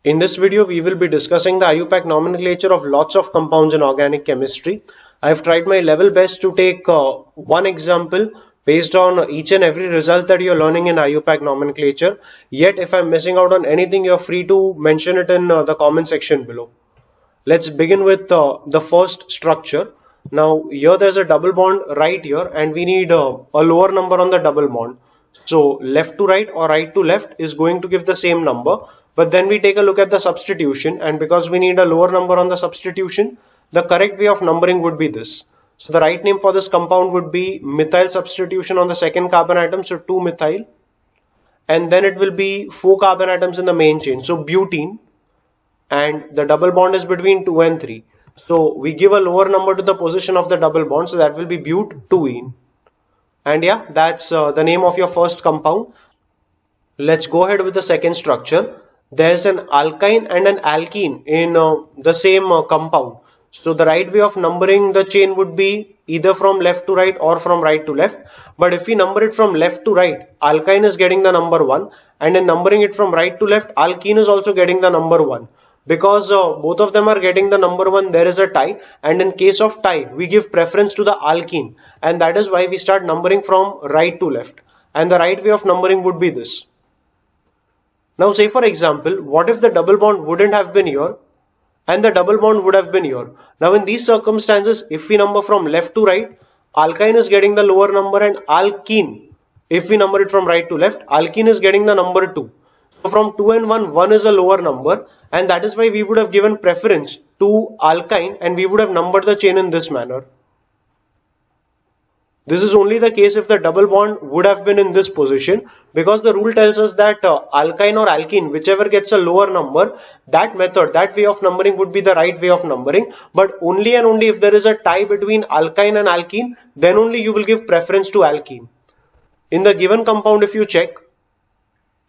In this video, we will be discussing the IUPAC nomenclature of lots of compounds in organic chemistry. I have tried my level best to take one example based on each and every result that you're learning in IUPAC nomenclature. Yet, if I'm missing out on anything, you're free to mention it in the comment section below. Let's begin with the first structure. Now, here there's a double bond right here, and we need a lower number on the double bond. So, left to right or right to left is going to give the same number. But then we take a look at the substitution, and because we need a lower number on the substitution, the correct way of numbering would be this. So the right name for this compound would be methyl substitution on the second carbon atom, so 2-methyl. And then it will be 4 carbon atoms in the main chain, so butene. And the double bond is between 2 and 3. So we give a lower number to the position of the double bond, so that will be but-2-ene. And yeah, that's the name of your first compound. Let's go ahead with the second structure. There's an alkyne and an alkene in the same compound. So the right way of numbering the chain would be either from left to right or from right to left. But if we number it from left to right, alkyne is getting the number 1, and in numbering it from right to left, alkene is also getting the number 1. Because both of them are getting the number 1, there is a tie, and in case of tie, we give preference to the alkene, and that is why we start numbering from right to left. And the right way of numbering would be this. Now say for example, what if the double bond wouldn't have been here and the double bond would have been here? Now in these circumstances, if we number from left to right, alkyne is getting the lower number, and alkene, if we number it from right to left, alkene is getting the number 2. So from 2 and 1, 1 is a lower number, and that is why we would have given preference to alkyne and we would have numbered the chain in this manner. This is only the case if the double bond would have been in this position, because the rule tells us that alkyne or alkene, whichever gets a lower number, that method, that way of numbering would be the right way of numbering. But only and only if there is a tie between alkyne and alkene, then only you will give preference to alkene. In the given compound, if you check,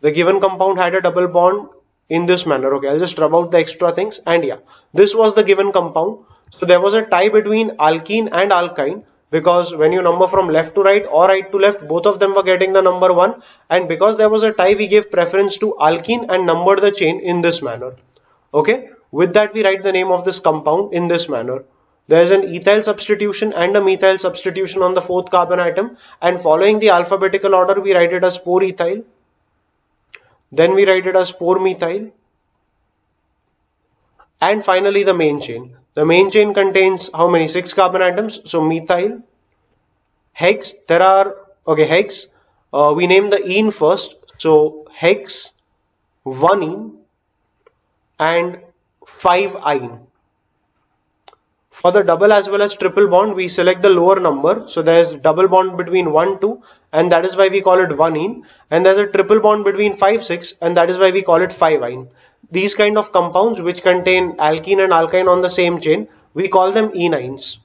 the given compound had a double bond in this manner. Okay, I'll just rub out the extra things, and yeah, this was the given compound. So there was a tie between alkene and alkyne, because when you number from left to right or right to left, both of them were getting the number 1, and because there was a tie, we gave preference to alkene and numbered the chain in this manner. Okay, with that we write the name of this compound in this manner. There is an ethyl substitution and a methyl substitution on the 4th carbon atom, and following the alphabetical order, we write it as 4-ethyl, then we write it as 4-methyl, and finally the main chain. The main chain contains how many? 6 carbon atoms. So methyl, hex, there are, okay, hex, we name the ene first. So hex, 1-ene and 5-ine. For the double as well as triple bond, we select the lower number. So there is double bond between 1, 2, and that is why we call it 1-ene. And there is a triple bond between 5, 6, and that is why we call it 5-ine. These kind of compounds which contain alkene and alkyne on the same chain, we call them enines.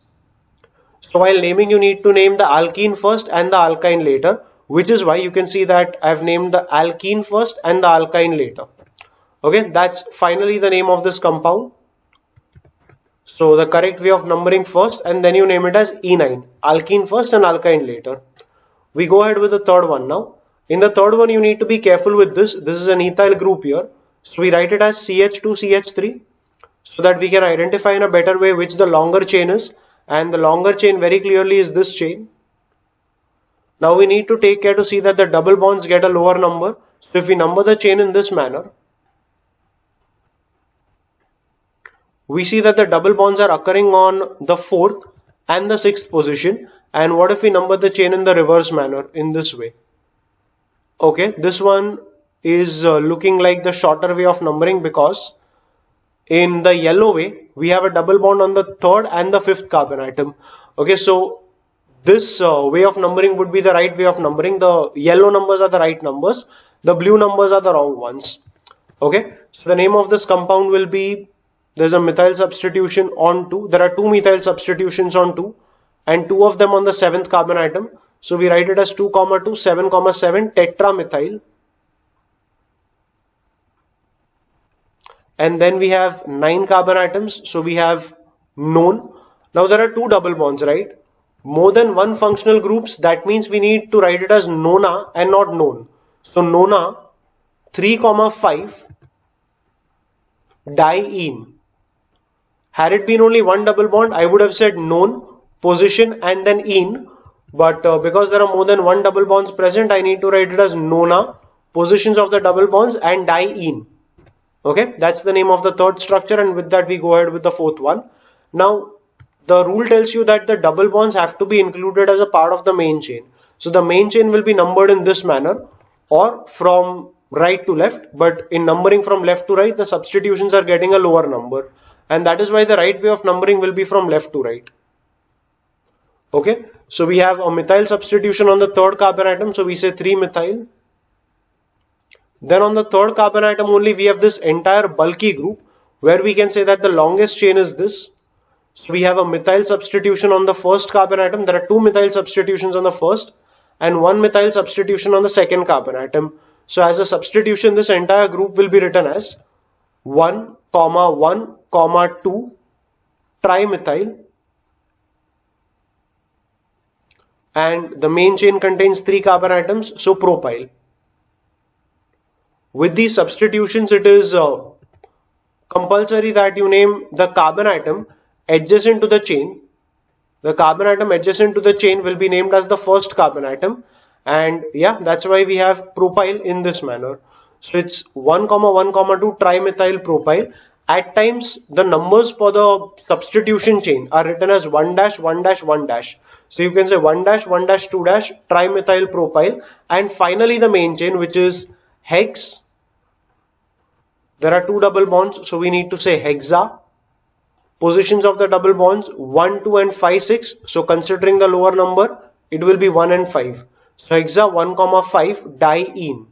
So while naming, you need to name the alkene first and the alkyne later, which is why you can see that I have named the alkene first and the alkyne later. Okay, that's finally the name of this compound. So the correct way of numbering first, and then you name it as enine, alkene first and alkyne later. We go ahead with the third one now. In the third one, you need to be careful with this. This is an ethyl group here. So we write it as CH2CH3, so that we can identify in a better way which the longer chain is, and the longer chain very clearly is this chain. Now we need to take care to see that the double bonds get a lower number. So if we number the chain in this manner, we see that the double bonds are occurring on the 4th and the 6th position. And what if we number the chain in the reverse manner in this way? Okay, this one is looking like the shorter way of numbering, because in the yellow way, we have a double bond on the 3rd and the 5th carbon atom. Okay, so this way of numbering would be the right way of numbering. The yellow numbers are the right numbers, the blue numbers are the wrong ones. Okay, so the name of this compound will be, there's a methyl substitution on 2, there are 2 methyl substitutions on 2, and 2 of them on the 7th carbon atom. So we write it as 2, 2, 7, 7 tetramethyl. And then we have 9 carbon atoms, so we have none. Now there are 2 double bonds, right? More than 1 functional groups, that means we need to write it as nona and not non. So nona 3, 5 diene. Had it been only one double bond, I would have said non, position and then ene. But because there are more than one double bonds present, I need to write it as nona, positions of the double bonds, and diene. Okay, that's the name of the third structure, and with that we go ahead with the fourth one. Now, the rule tells you that the double bonds have to be included as a part of the main chain. So the main chain will be numbered in this manner or from right to left, but in numbering from left to right, the substitutions are getting a lower number. And that is why the right way of numbering will be from left to right. Okay, so we have a methyl substitution on the third carbon atom, so we say 3-methyl. Then on the third carbon atom only, we have this entire bulky group where we can say that the longest chain is this. So we have a methyl substitution on the first carbon atom. There are 2 methyl substitutions on the first and 1 methyl substitution on the second carbon atom. So as a substitution, this entire group will be written as 1, 1, 2 trimethyl. And the main chain contains 3 carbon atoms, so propyl. With these substitutions, it is compulsory that you name the carbon atom adjacent to the chain. The carbon atom adjacent to the chain will be named as the first carbon atom, and yeah, that's why we have propyl in this manner. So it's 1, 1, 2 trimethyl propyl. At times, the numbers for the substitution chain are written as 1 dash, 1 dash, 1 dash. So you can say 1 dash, 1 dash, 2 dash trimethyl propyl, and finally the main chain, which is hex. There are 2 double bonds, so we need to say hexa. Positions of the double bonds 1, 2 and 5, 6. So considering the lower number, it will be 1 and 5. So hexa 1, 5 diene.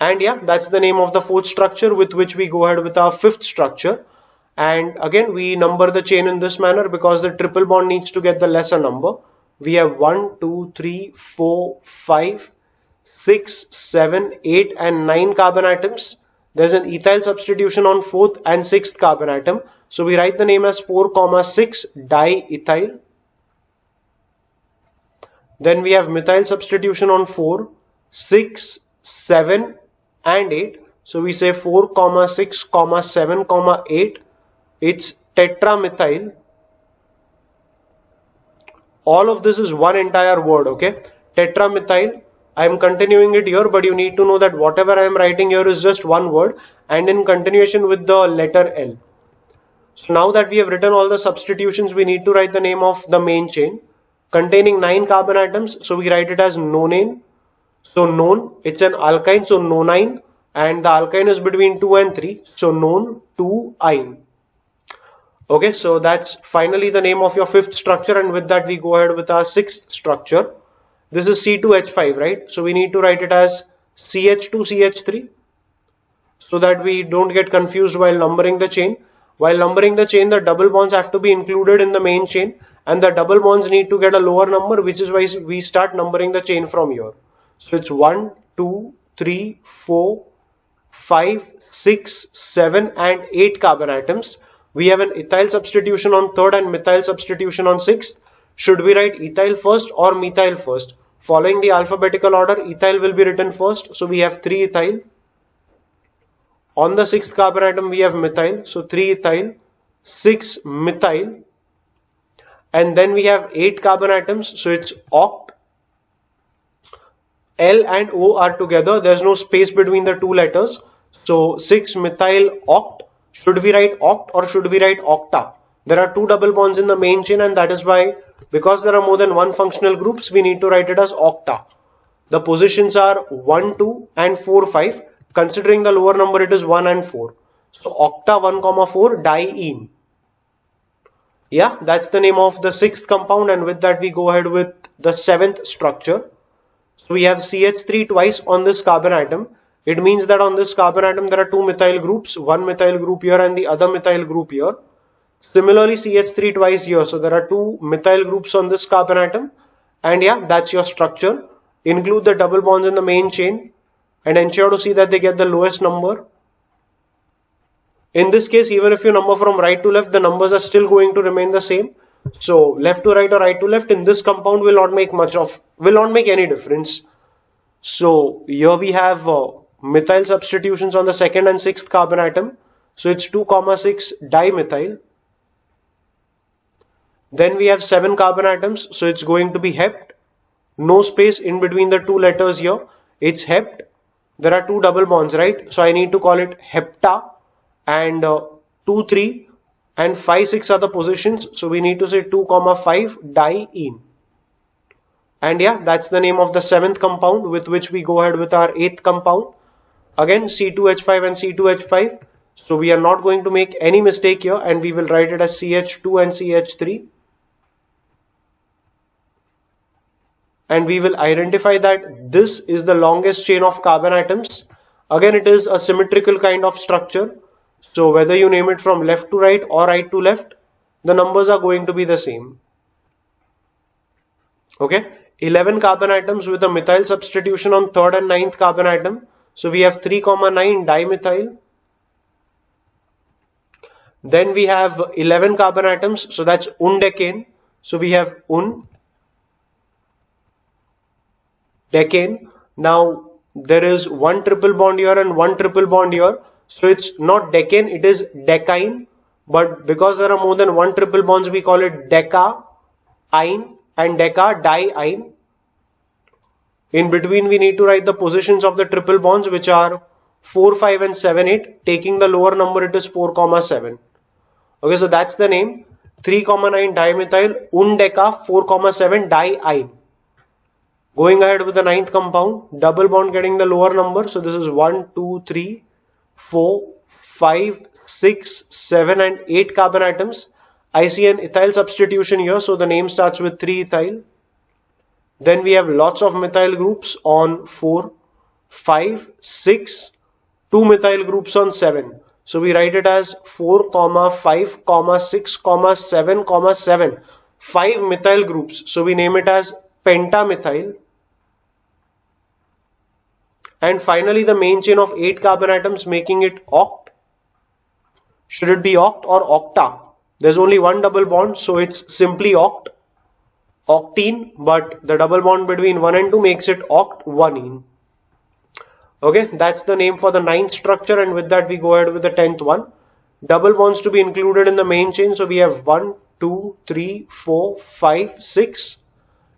And yeah, that's the name of the fourth structure, with which we go ahead with our fifth structure. And again, we number the chain in this manner because the triple bond needs to get the lesser number. We have 1, 2, 3, 4, 5, 6, 7, 8 and 9 carbon atoms. There's an ethyl substitution on 4th and 6th carbon atom. So we write the name as 4, 6 diethyl. Then we have methyl substitution on 4, 6, 7 and 8. So we say 4, 6, 7, 8. It's tetramethyl. All of this is one entire word, okay? Tetramethyl. I am continuing it here, but you need to know that whatever I am writing here is just one word and in continuation with the letter L. So now that we have written all the substitutions, we need to write the name of the main chain containing 9 carbon atoms. So we write it as nonane. So non, it's an alkyne, so nonine, and the alkyne is between 2 and 3. So non 2-ine. Okay, so that's finally the name of your fifth structure, and with that we go ahead with our sixth structure. This is C2H5, right? So we need to write it as CH2CH3 so that we don't get confused while numbering the chain. While numbering the chain, the double bonds have to be included in the main chain, and the double bonds need to get a lower number, which is why we start numbering the chain from here. So it's 1, 2, 3, 4, 5, 6, 7 and 8 carbon atoms. We have an ethyl substitution on 3rd and methyl substitution on 6th. Should we write ethyl first or methyl first? Following the alphabetical order, ethyl will be written first. So we have 3-ethyl. On the 6th carbon atom, we have methyl. So 3-ethyl, 6-methyl. And then we have 8 carbon atoms. So it's oct. L and O are together. There's no space between the two letters. So 6-methyl oct. Should we write oct or should we write octa? There are 2 double bonds in the main chain, and that is why, because there are more than one functional groups, we need to write it as octa. The positions are 1, 2 and 4, 5. Considering the lower number, it is 1 and 4. So octa 1, 4 diene. Yeah, that's the name of the 6th compound, and with that we go ahead with the 7th structure. So we have CH3 twice on this carbon atom. It means that on this carbon atom there are 2 methyl groups, one methyl group here and the other methyl group here. Similarly, CH3 twice here. So there are 2 methyl groups on this carbon atom. And yeah, that's your structure. Include the double bonds in the main chain and ensure to see that they get the lowest number. In this case, even if you number from right to left, the numbers are still going to remain the same. So left to right or right to left in this compound will not make any difference. So here we have methyl substitutions on the 2nd and 6th carbon atom. So it's 2,6 dimethyl. Then we have 7 carbon atoms. So it's going to be hept. No space in between the two letters here. It's hept. There are 2 double bonds, right? So I need to call it hepta. And 2, 3 and 5, 6 are the positions. So we need to say 2,5 diene. And yeah, that's the name of the 7th compound with which we go ahead with our 8th compound. Again, C2H5 and C2H5. So we are not going to make any mistake here and we will write it as CH2 and CH3. And we will identify that this is the longest chain of carbon atoms. Again, it is a symmetrical kind of structure. So whether you name it from left to right or right to left, the numbers are going to be the same. Okay, 11 carbon atoms with a methyl substitution on 3rd and 9th carbon atom. So we have 3,9 dimethyl. Then we have 11 carbon atoms. So that's undecane. So we have decane. Now there is 1 triple bond here and 1 triple bond here. So it's not decane, it is decyne. But because there are more than 1 triple bonds, we call it deca-ine and deca-diene. In between, we need to write the positions of the triple bonds, which are 4, 5 and 7, 8. Taking the lower number, it is 4, 7. Okay, so that's the name. 3,9 dimethyl undeca 4, 7 diene. Going ahead with the 9th compound, double bond getting the lower number. So this is 1, 2, 3, 4, 5, 6, 7 and 8 carbon atoms. I see an ethyl substitution here. So the name starts with 3-ethyl. Then we have lots of methyl groups on 4, 5, 6, 2 methyl groups on 7. So we write it as 4, 5, 6, 7, 7. 5 methyl groups. So we name it as pentamethyl. And finally the main chain of 8 carbon atoms making it oct. Should it be oct or octa? There's only 1 double bond, so it's simply oct. Octene, but the double bond between 1 and 2 makes it oct-1ene. Okay, that's the name for the 9th structure, and with that we go ahead with the 10th one. Double bonds to be included in the main chain, so we have 1, 2, 3, 4, 5, 6.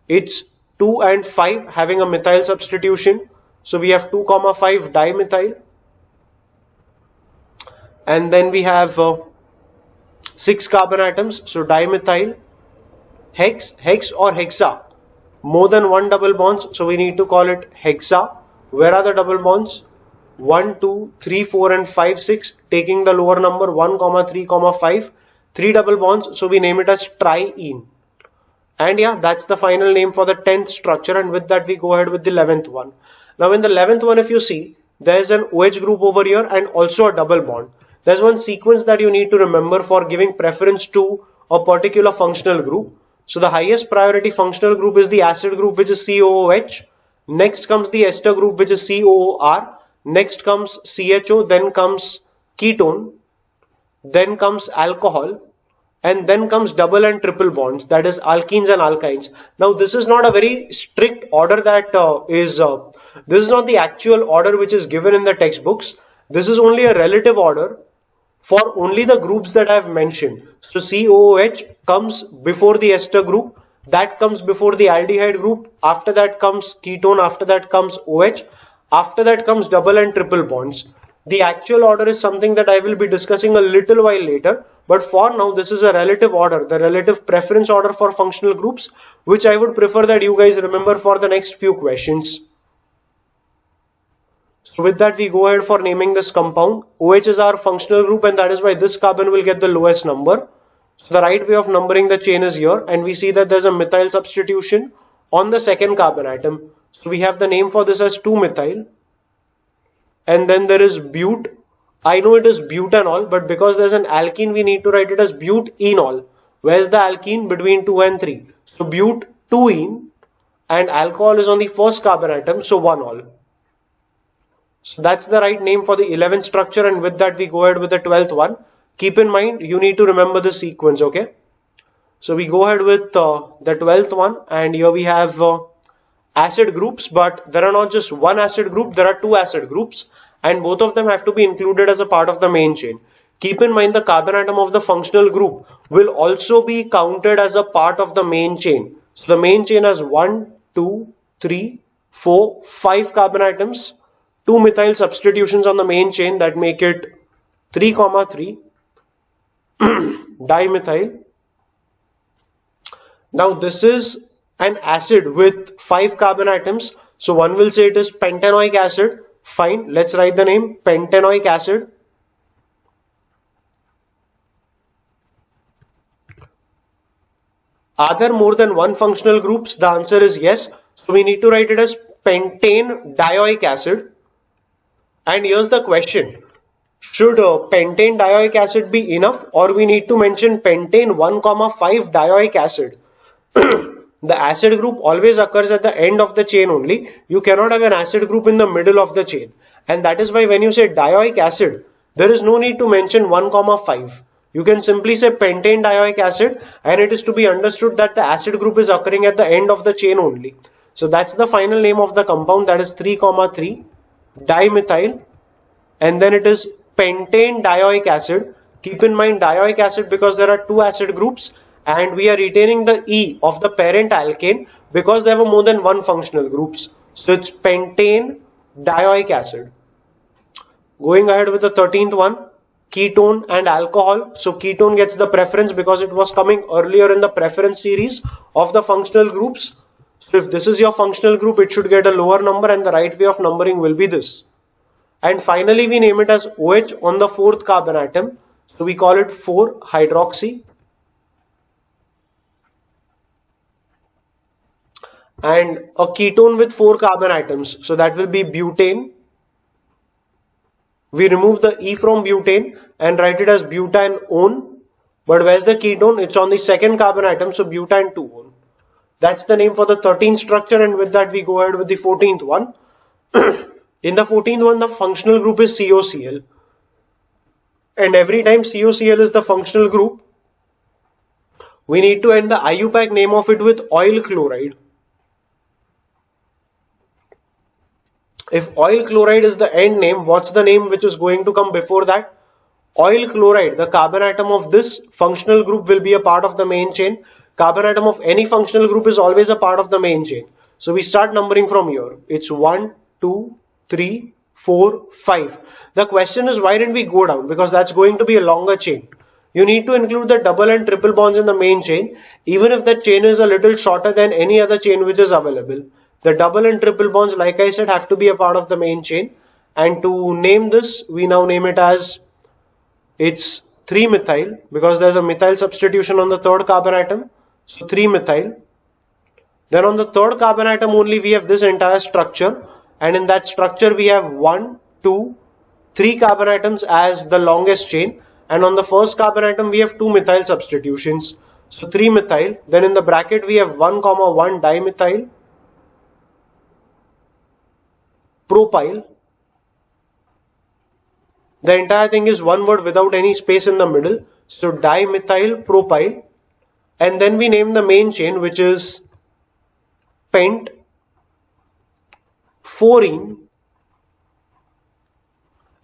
It's 2 and 5 having a methyl substitution. So we have 2, 5 dimethyl. And then we have 6 carbon atoms. So dimethyl, hex or hexa. More than 1 double bonds. So we need to call it hexa. Where are the double bonds? 1, 2, 3, 4 and 5, 6. Taking the lower number 1, 3, 5. 3 double bonds. So we name it as triene. And yeah, that's the final name for the 10th structure. And with that we go ahead with the 11th one. Now in the 11th one, if you see, there's an OH group over here and also a double bond. There's one sequence that you need to remember for giving preference to a particular functional group. So the highest priority functional group is the acid group, which is COOH. Next comes the ester group, which is COOR. Next comes CHO, then comes ketone, then comes alcohol, and then comes double and triple bonds, that is alkenes and alkynes. Now this is not a very strict order that this is not the actual order which is given in the textbooks. This is only a relative order for only the groups that I have mentioned. So COOH comes before the ester group, that comes before the aldehyde group, after that comes ketone, after that comes OH, after that comes double and triple bonds. The actual order is something that I will be discussing a little while later, but for now this is a relative order, the relative preference order for functional groups, which I would prefer that you guys remember for the next few questions. So with that we go ahead for naming this compound. OH is our functional group and that is why this carbon will get the lowest number. So the right way of numbering the chain is here, and we see that there's a methyl substitution on the second carbon atom. So we have the name for this as 2-methyl. And then there is bute. I know it is butanol, but because there's an alkene, we need to write it as butenol. Where's the alkene? Between 2 and 3. So bute-2-ene, and alcohol is on the first carbon atom, so 1-ol. So that's the right name for the 11th structure, and with that we go ahead with the 12th one. Keep in mind, you need to remember the sequence, okay? So we go ahead with the 12th one, and here we have acid groups, but there are not just one acid group, there are 2 acid groups, and both of them have to be included as a part of the main chain. Keep in mind the carbon atom of the functional group will also be counted as a part of the main chain. So the main chain has 1, 2, 3, 4, 5 carbon atoms, 2 methyl substitutions on the main chain that make it 3, 3 dimethyl. Now this is an acid with 5 carbon atoms. So one will say it is pentanoic acid. Fine, let's write the name pentanoic acid. Are there more than one functional groups? The answer is yes. So we need to write it as pentane dioic acid. And here's the question. Should pentane dioic acid be enough, or we need to mention pentane 1,5 dioic acid? The acid group always occurs at the end of the chain only. You cannot have an acid group in the middle of the chain. And that is why when you say dioic acid, there is no need to mention 1,5. You can simply say pentane dioic acid, and it is to be understood that the acid group is occurring at the end of the chain only. So that's the final name of the compound, that is 3, 3 dimethyl, and then it is pentane dioic acid. Keep in mind dioic acid because there are two acid groups, and we are retaining the E of the parent alkane because there were more than one functional groups. So it's pentane dioic acid. Going ahead with the 13th one, ketone and alcohol. So ketone gets the preference because it was coming earlier in the preference series of the functional groups. So if this is your functional group, it should get a lower number, and the right way of numbering will be this. And finally we name it as OH on the 4th carbon atom. So we call it 4-hydroxy. And a ketone with 4 carbon atoms, so that will be butane. We remove the E from butane and write it as butanone. But where's the ketone? It's on the 2nd carbon atom, so butan2-one. That's the name for the 13th structure, and with that we go ahead with the 14th one. In the 14th one, the functional group is COCl. And every time COCl is the functional group, we need to end the IUPAC name of it with oil chloride. If oil chloride is the end name, what's the name which is going to come before that? Oil chloride. The carbon atom of this functional group will be a part of the main chain. Carbon atom of any functional group is always a part of the main chain. So we start numbering from here. It's 1, 2, 3, 4, 5. The question is, why didn't we go down? Because that's going to be a longer chain. You need to include the double and triple bonds in the main chain, even if that chain is a little shorter than any other chain which is available. The double and triple bonds, like I said, have to be a part of the main chain. And to name this, we now name it as, it's 3-methyl, because there's a methyl substitution on the 3rd carbon atom. So 3-methyl. Then on the 3rd carbon atom only we have this entire structure. And in that structure we have 1, 2, 3 carbon atoms as the longest chain. And on the 1st carbon atom we have 2 methyl substitutions. So 3-methyl. Then in the bracket we have 1, 1 dimethyl propyl. The entire thing is one word without any space in the middle. So dimethyl propyl. And then we name the main chain, which is pent 4-ene.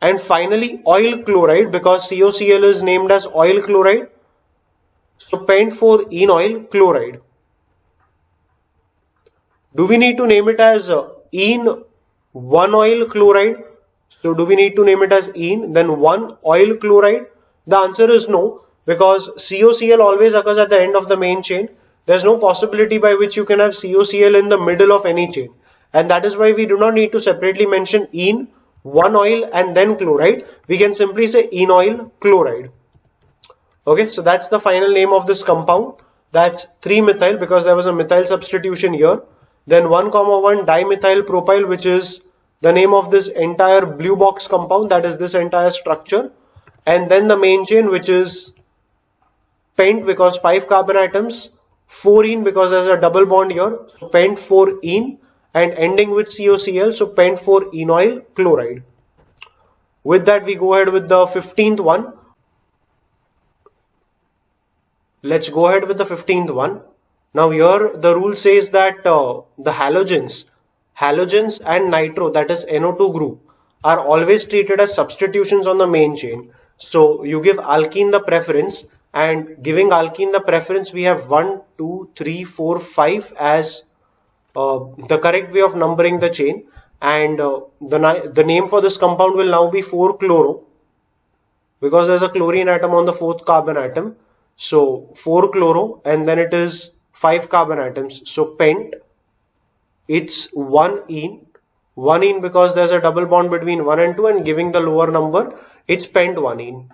And finally oil chloride, because COCl is named as oil chloride. So pent 4-ene oil chloride. Do we need to name it as ene 1 oil chloride? So do we need to name it as ene then 1 oil chloride? The answer is no, because COCl always occurs at the end of the main chain. There's no possibility by which you can have COCl in the middle of any chain. And that is why we do not need to separately mention ene 1 oil and then chloride. We can simply say ene oil chloride. Okay, so that's the final name of this compound. That's 3-methyl because there was a methyl substitution here. Then 1, 1 dimethyl propyl, which is the name of this entire blue box compound, that is this entire structure. And then the main chain, which is pent because 5 carbon atoms, 4-ene because there's a double bond here, so pent 4-ene, and ending with COCl, so pent 4-ene oil chloride. With that we go ahead with the 15th one. Let's go ahead with the 15th one. Now here the rule says that the halogens and nitro, that is NO2 group, are always treated as substitutions on the main chain. So you give alkene the preference, and giving alkene the preference, we have 1, 2, 3, 4, 5 as the correct way of numbering the chain, and the name for this compound will now be 4-chloro, because there's a chlorine atom on the fourth carbon atom. So 4-chloro, and then it is 5 carbon atoms. So pent, it's 1-ene because there's a double bond between 1 and 2, and giving the lower number, it's pent 1-ene.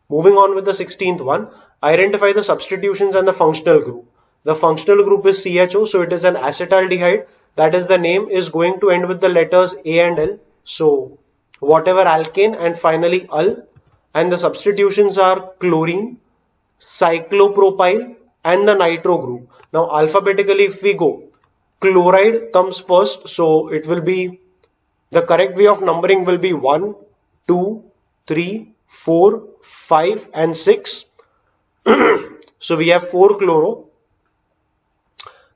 Moving on with the 16th one, identify the substitutions and the functional group. The functional group is CHO, so it is an acetaldehyde. That is, the name is going to end with the letters A and L. So whatever alkane and finally ul. And the substitutions are chlorine, cyclopropyl, and the nitro group. Now alphabetically if we go, chloride comes first, so it will be, the correct way of numbering will be 1, 2, 3, 4, 5 and 6. So we have 4-chloro.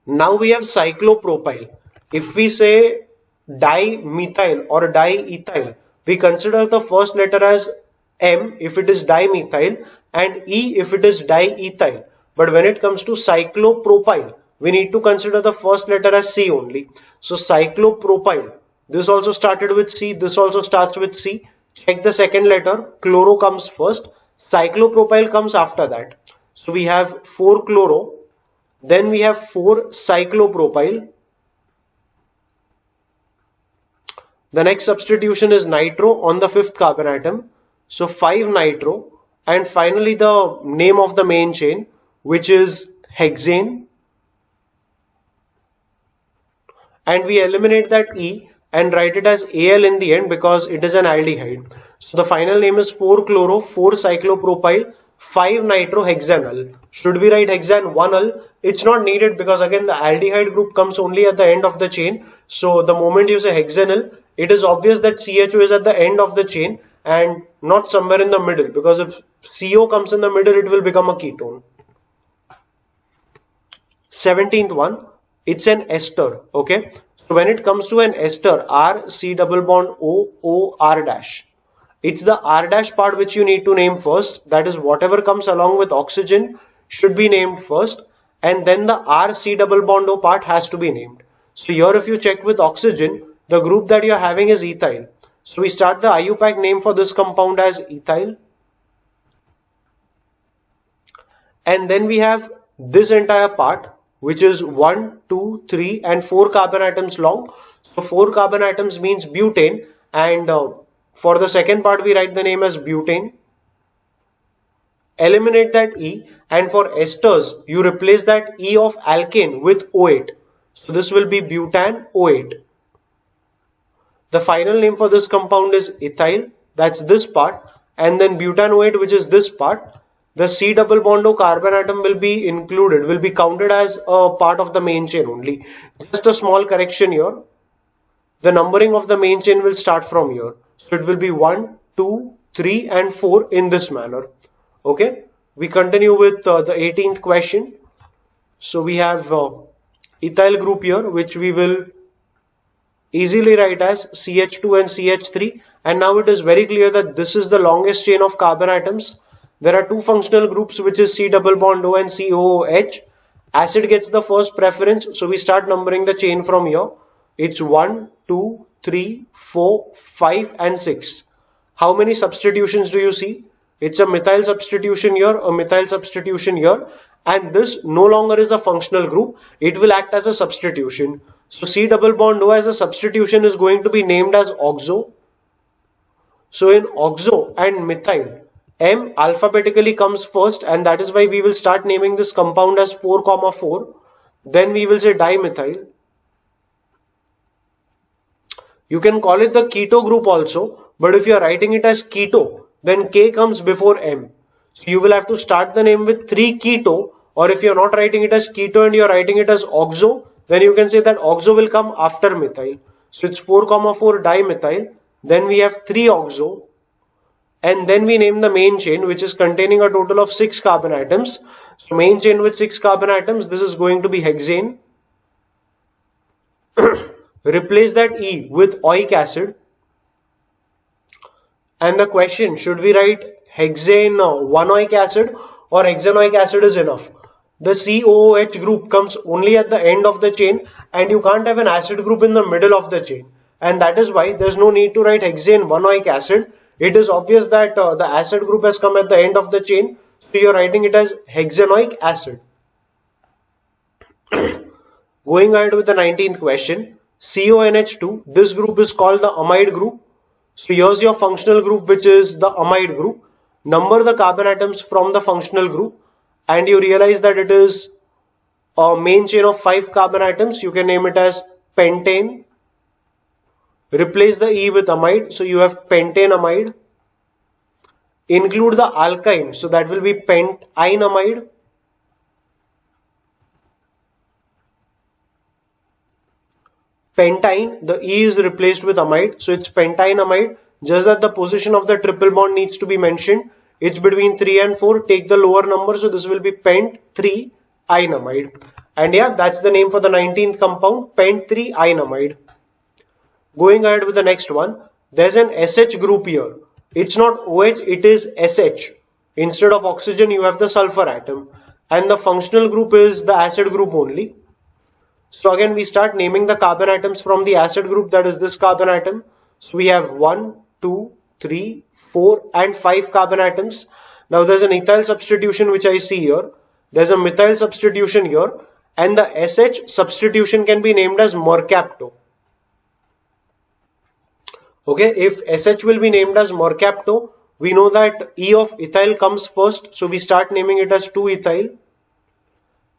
Now we have cyclopropyl. If we say dimethyl or diethyl, we consider the first letter as M if it is dimethyl and E if it is diethyl. But when it comes to cyclopropyl, we need to consider the first letter as C only. So cyclopropyl, this also started with C, this also starts with C. Check the second letter, chloro comes first, cyclopropyl comes after that. So we have 4-chloro, then we have 4-cyclopropyl. The next substitution is nitro on the fifth carbon atom. So 5-nitro, and finally the name of the main chain, which is hexane. And we eliminate that E and write it as Al in the end because it is an aldehyde. So the final name is 4-chloro, 4-cyclopropyl, 5-nitrohexanal. Should we write hexane 1-ul? It's not needed because again the aldehyde group comes only at the end of the chain. So the moment you say hexanal, it is obvious that CHO is at the end of the chain and not somewhere in the middle, because if CO comes in the middle, it will become a ketone. 17th one, it's an ester. Okay, so when it comes to an ester, R, C double bond O, O, R dash. It's the R dash part which you need to name first. That is, whatever comes along with oxygen should be named first, and then the R, C double bond O part has to be named. So here if you check with oxygen, the group that you are having is ethyl. So we start the IUPAC name for this compound as ethyl. And then we have this entire part, which is 1, 2, 3 and 4 carbon atoms long. So 4 carbon atoms means butane, and for the second part we write the name as butane. Eliminate that E, and for esters you replace that E of alkane with O8. So this will be butan O8. The final name for this compound is ethyl, that's this part, and then butanoate, which is this part. The C double bond O carbon atom will be included, will be counted as a part of the main chain only. Just a small correction here. The numbering of the main chain will start from here. So it will be 1, 2, 3 and 4 in this manner. Okay, we continue with the 18th question. So we have ethyl group here, which we will easily write as CH2 and CH3, and now it is very clear that this is the longest chain of carbon atoms. There are two functional groups, which is C double bond O and COOH. Acid gets the first preference, so we start numbering the chain from here. It's 1, 2, 3, 4, 5 and 6. How many substitutions do you see? It's a methyl substitution here, a methyl substitution here, and this no longer is a functional group. It will act as a substitution. So C double bond O as a substitution is going to be named as oxo. So in oxo and methyl, M alphabetically comes first, and that is why we will start naming this compound as 4,4. Then we will say dimethyl. You can call it the keto group also, but if you are writing it as keto, then K comes before M. So you will have to start the name with 3-keto, or if you are not writing it as keto and you are writing it as oxo, then you can say that oxo will come after methyl. So it's 4,4 dimethyl, then we have 3-oxo, and then we name the main chain, which is containing a total of 6 carbon atoms. So main chain with 6 carbon atoms, this is going to be hexane. Replace that E with oic acid. And the question, should we write hexane 1-oic acid or hexanoic acid is enough. The COOH group comes only at the end of the chain, and you can't have an acid group in the middle of the chain. And that is why there's no need to write hexane 1-oic acid. It is obvious that the acid group has come at the end of the chain, so you're writing it as hexanoic acid. Going ahead with the 19th question, CONH2, this group is called the amide group. So here's your functional group, which is the amide group. Number the carbon atoms from the functional group, and you realize that it is a main chain of 5 carbon atoms. You can name it as pentane. Replace the E with amide, so you have pentane amide. Include the alkyne, so that will be pentyne. Pentyne, the E is replaced with amide, so it's pentyne. Just that the position of the triple bond needs to be mentioned. It's between 3 and 4. Take the lower number, so this will be pent3 amide. And yeah, that's the name for the 19th compound, pent3 amide. Going ahead with the next one, there's an SH group here. It's not OH, it is SH. Instead of oxygen, you have the sulfur atom. And the functional group is the acid group only. So again, we start naming the carbon atoms from the acid group, that is this carbon atom. So we have 1, 2, 3, 4 and 5 carbon atoms. Now there's an ethyl substitution which I see here. There's a methyl substitution here. And the SH substitution can be named as mercapto. Okay, if SH will be named as mercapto, we know that E of ethyl comes first. So we start naming it as 2-ethyl.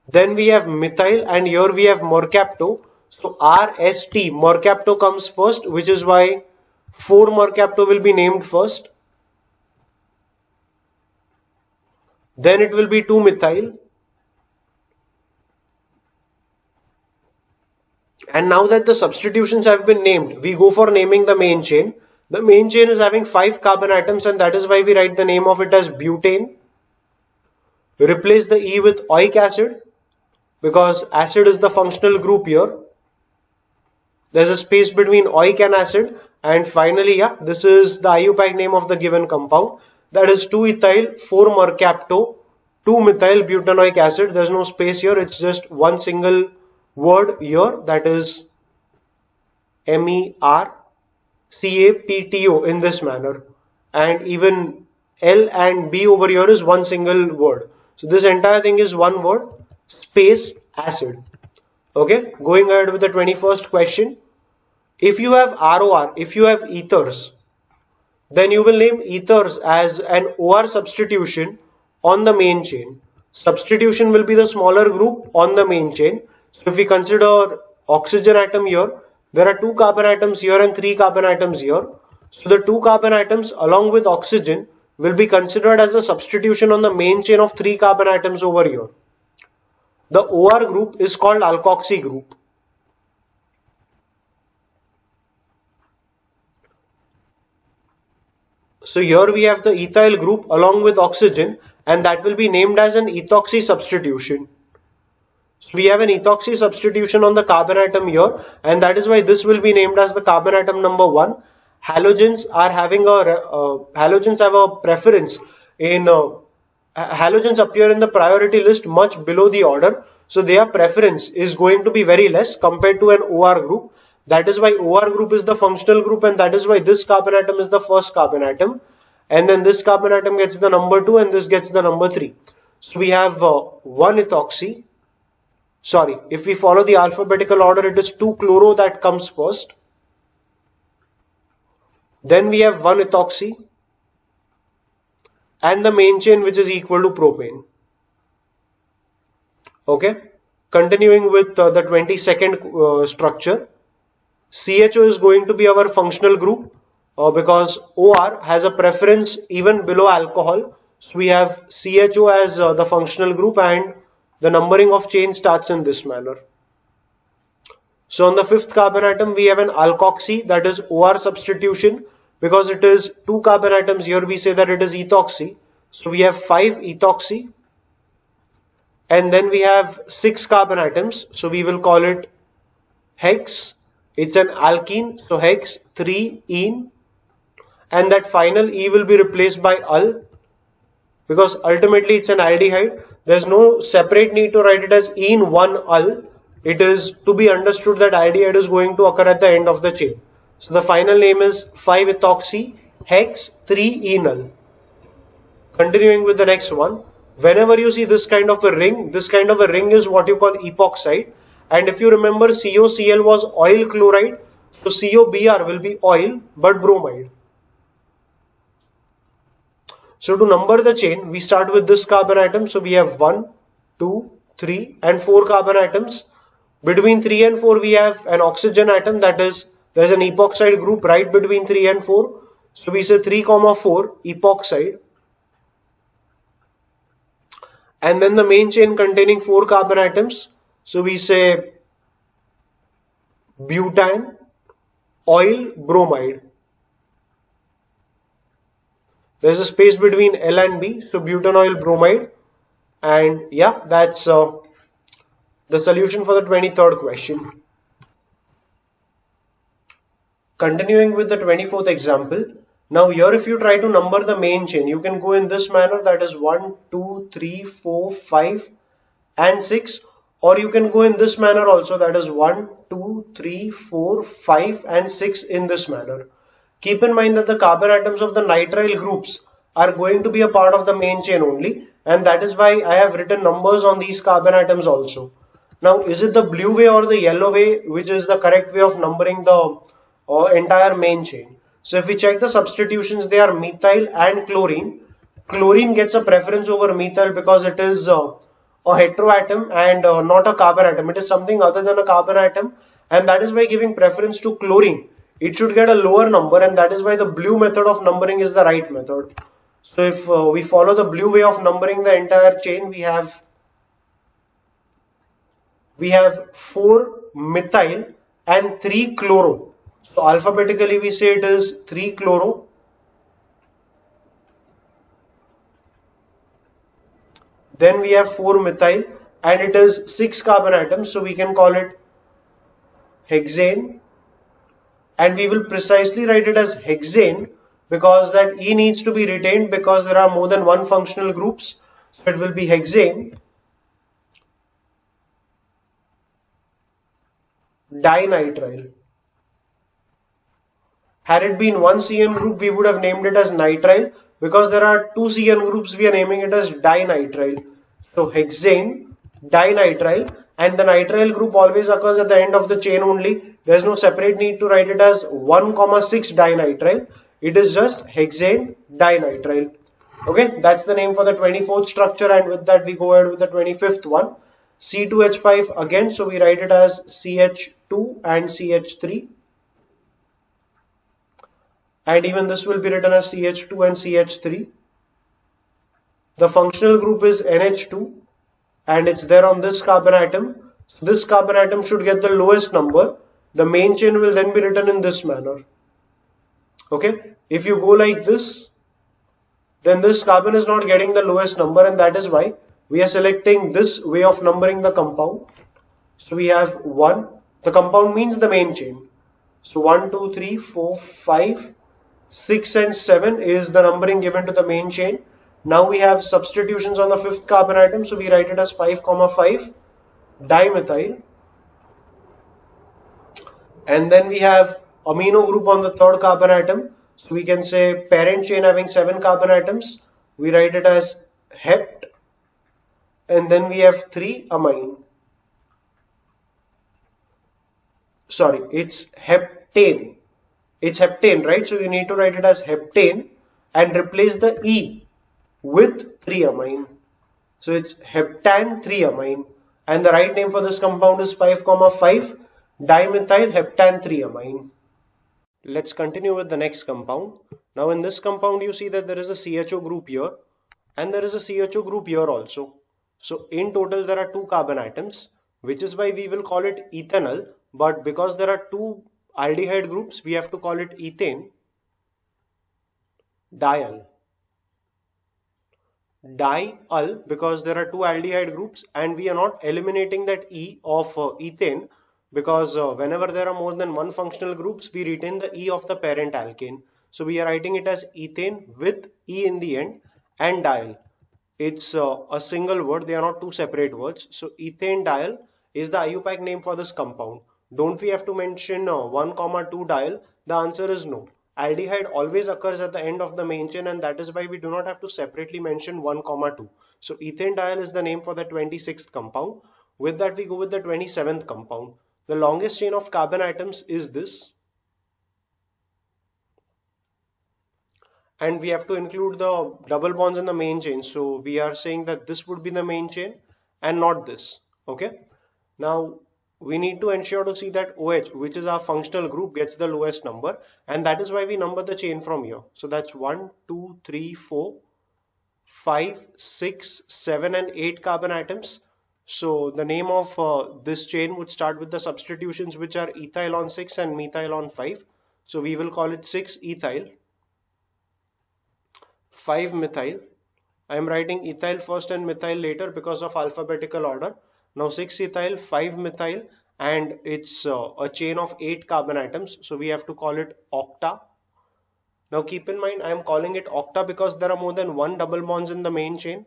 Then we have methyl, and here we have mercapto. So RST, mercapto comes first, which is why 4-mercapto will be named first. Then it will be 2-methyl. And now that the substitutions have been named, we go for naming the main chain. The main chain is having 5 carbon atoms, and that is why we write the name of it as butane. Replace the E with oic acid, because acid is the functional group here. There's a space between oic and acid. And finally, yeah, this is the IUPAC name of the given compound. That is 2-ethyl 4-mercapto 2-methyl butanoic acid. There's no space here. It's just one single word here. That is MERCAPTO in this manner. And even L and B over here is one single word. So this entire thing is one word, space acid. Okay, going ahead with the 21st question. If you have ROR, if you have ethers, then you will name ethers as an OR substitution on the main chain. Substitution will be the smaller group on the main chain. So if we consider oxygen atom here, there are 2 carbon atoms here and 3 carbon atoms here. So the 2 carbon atoms along with oxygen will be considered as a substitution on the main chain of 3 carbon atoms over here. The OR group is called alkoxy group. So here we have the ethyl group along with oxygen, and that will be named as an ethoxy substitution. So we have an ethoxy substitution on the carbon atom here, and that is why this will be named as the carbon atom number 1. Halogens are having halogens have a preference in halogens appear in the priority list much below the order, so their preference is going to be very less compared to an OR group. That is why OR group is the functional group, and that is why this carbon atom is the first carbon atom, and then this carbon atom gets the number 2 and this gets the number 3. So we have 1 ethoxy. Sorry, if we follow the alphabetical order, it is 2-chloro that comes first. Then we have 1 ethoxy and the main chain, which is equal to propane. Okay, continuing with the 22nd structure. CHO is going to be our functional group because OR has a preference even below alcohol. So we have CHO as the functional group, and the numbering of chain starts in this manner. So on the 5th carbon atom, we have an alkoxy, that is OR substitution. Because it is 2 carbon atoms, here we say that it is ethoxy. So we have 5 ethoxy. And then we have 6 carbon atoms. So we will call it hex. It's an alkene. So hex 3-ene. And that final E will be replaced by ul. because ultimately it's an aldehyde. There's no separate need to write it as ene 1-ul. It is to be understood that aldehyde is going to occur at the end of the chain. So the final name is 5-ethoxy hex 3-enol. Continuing with the next one, whenever you see this kind of a ring, this kind of a ring is what you call epoxide. And if you remember, COCl was oil chloride, so COBr will be oil but bromide. So to number the chain, we start with this carbon atom. So we have 1, 2, 3 and 4 carbon atoms. Between 3 and 4 we have an oxygen atom, that is, there's an epoxide group right between 3 and 4. So we say 3, 4 epoxide. And then the main chain containing 4 carbon atoms. So we say butane, oil, bromide. There's a space between L and B, so butanoyl bromide. And yeah, that's the solution for the 23rd question. Continuing with the 24th example. Now here if you try to number the main chain, you can go in this manner, that is 1, 2, 3, 4, 5 and 6. Or you can go in this manner also, that is 1, 2, 3, 4, 5 and 6 in this manner. Keep in mind that the carbon atoms of the nitrile groups are going to be a part of the main chain only, and that is why I have written numbers on these carbon atoms also. Now, is it the blue way or the yellow way which is the correct way of numbering the entire main chain? So if we check the substitutions, they are methyl and chlorine. Chlorine gets a preference over methyl because it is a heteroatom and not a carbon atom. It is something other than a carbon atom, and that is why giving preference to chlorine, it should get a lower number, and that is why the blue method of numbering is the right method. So if we follow the blue way of numbering the entire chain, we have 4 methyl and 3 chloro. So alphabetically we say it is 3 chloro. Then we have 4 methyl and it is 6 carbon atoms, so we can call it hexane. And we will precisely write it as hexane because that E needs to be retained because there are more than one functional groups. So it will be hexane dinitrile. Had it been one CN group, we would have named it as nitrile. Because there are 2 CN groups, we are naming it as dinitrile. So hexane dinitrile, and the nitrile group always occurs at the end of the chain only. There is no separate need to write it as 1,6 dinitrile. It is just hexane dinitrile. Okay, that's the name for the 24th structure, and with that we go ahead with the 25th one. C2H5 again, so we write it as CH2 and CH3. And even this will be written as CH2 and CH3. The functional group is NH2 and it's there on this carbon atom. So this carbon atom should get the lowest number. The main chain will then be written in this manner. Okay, if you go like this, then this carbon is not getting the lowest number, and that is why we are selecting this way of numbering the compound. So we have 1, the compound means the main chain. So 1, 2, 3, 4, 5, 6 and 7 is the numbering given to the main chain. Now we have substitutions on the 5th carbon atom, so we write it as 5, 5 dimethyl. And then we have amino group on the 3rd carbon atom. So we can say parent chain having 7 carbon atoms. We write it as hept. And then we have 3 amine. Sorry, it's heptane. It's heptane, right? So you need to write it as heptane and replace the E with 3 amine. So it's heptan 3 amine. And the right name for this compound is 5, 5 dimethyl heptan 3 amine. Let's continue with the next compound. Now in this compound you see that there is a CHO group here and there is a CHO group here also. So in total there are 2 carbon atoms, which is why we will call it ethanol, but because there are 2 aldehyde groups, we have to call it ethane diol. Diol because there are 2 aldehyde groups and we are not eliminating that E of ethane because whenever there are more than one functional groups, we retain the E of the parent alkane. So we are writing it as ethane with E in the end and diol. it's a single word, they are not two separate words. So ethane diol is the IUPAC name for this compound. Don't we have to mention 1, 2 diol? The answer is no. Aldehyde always occurs at the end of the main chain, and that is why we do not have to separately mention 1, 2. So ethane diol is the name for the 26th compound. With that we go with the 27th compound. The longest chain of carbon atoms is this. And we have to include the double bonds in the main chain. So we are saying that this would be the main chain and not this. Okay. Now we need to ensure to see that OH, which is our functional group, gets the lowest number, and that is why we number the chain from here. So that's 1, 2, 3, 4, 5, 6, 7 and 8 carbon atoms. So the name of this chain would start with the substitutions which are ethyl on 6 and methyl on 5. So we will call it 6 ethyl, 5 methyl. I am writing ethyl first and methyl later because of alphabetical order. Now 6 ethyl, 5 methyl, and it's a chain of 8 carbon atoms. So we have to call it octa. Now keep in mind I am calling it octa because there are more than one double bonds in the main chain.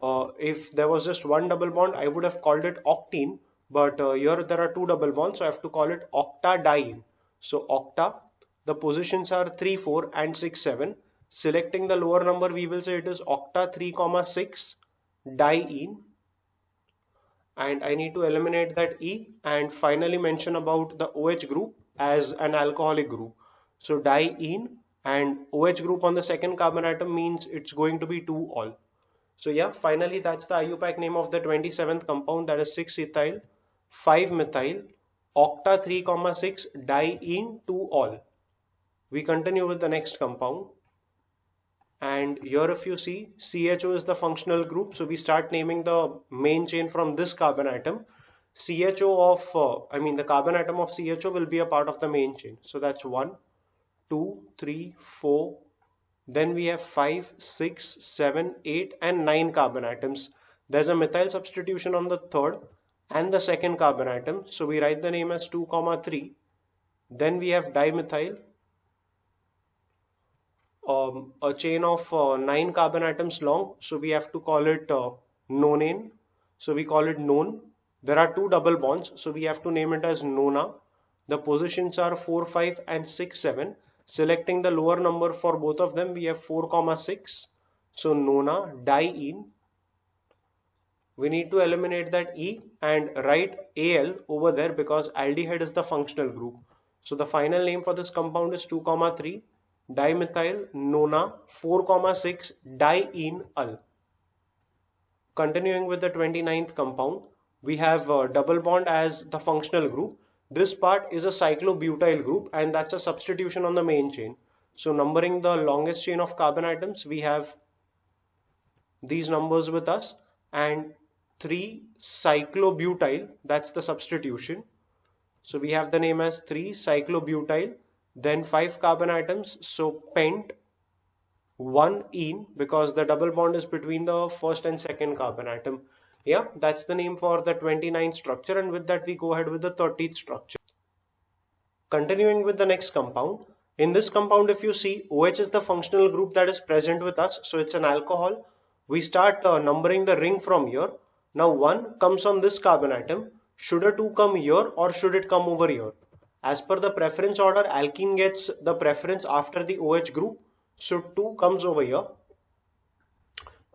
If there was just one double bond, I would have called it octene. But here there are two double bonds, so I have to call it octadiene. So octa, the positions are 3, 4 and 6, 7. Selecting the lower number, we will say it is octa 3, 6 diene. And I need to eliminate that E and finally mention about the OH group as an alcoholic group. So diene and OH group on the second carbon atom means it's going to be 2-ol. So yeah, finally that's the IUPAC name of the 27th compound, that is 6 ethyl, 5 methyl, octa 3, 6 diene 2-ol. We continue with the next compound. And here if you see, CHO is the functional group. So we start naming the main chain from this carbon atom. CHO of, the carbon atom of CHO will be a part of the main chain. So that's 1, 2, 3, 4. Then we have 5, 6, 7, 8 and 9 carbon atoms. There's a methyl substitution on the third and the second carbon atom. So we write the name as 2, 3. Then we have dimethyl. A chain of 9 carbon atoms long, so we have to call it nonane. So we call it none. There are two double bonds, so we have to name it as nona. The positions are 4, 5 and 6, 7. Selecting the lower number for both of them, we have 4, 6. So nona diene. We need to eliminate that E and write Al over there because aldehyde is the functional group. So the final name for this compound is 2, 3. Dimethyl nona 4, 6 diene-ol. Continuing with the 29th compound, we have double bond as the functional group. This part is a cyclobutyl group and that's a substitution on the main chain. So numbering the longest chain of carbon atoms, we have these numbers with us, and 3 cyclobutyl, that's the substitution. So we have the name as 3 cyclobutyl. Then 5 carbon atoms, so pent, 1-ene because the double bond is between the first and second carbon atom. Yeah, that's the name for the 29th structure, and with that we go ahead with the 30th structure. Continuing with the next compound. In this compound, if you see, OH is the functional group that is present with us, so it's an alcohol. We start numbering the ring from here. Now 1 comes on this carbon atom. Should a 2 come here or should it come over here? As per the preference order, alkene gets the preference after the OH group. So 2 comes over here,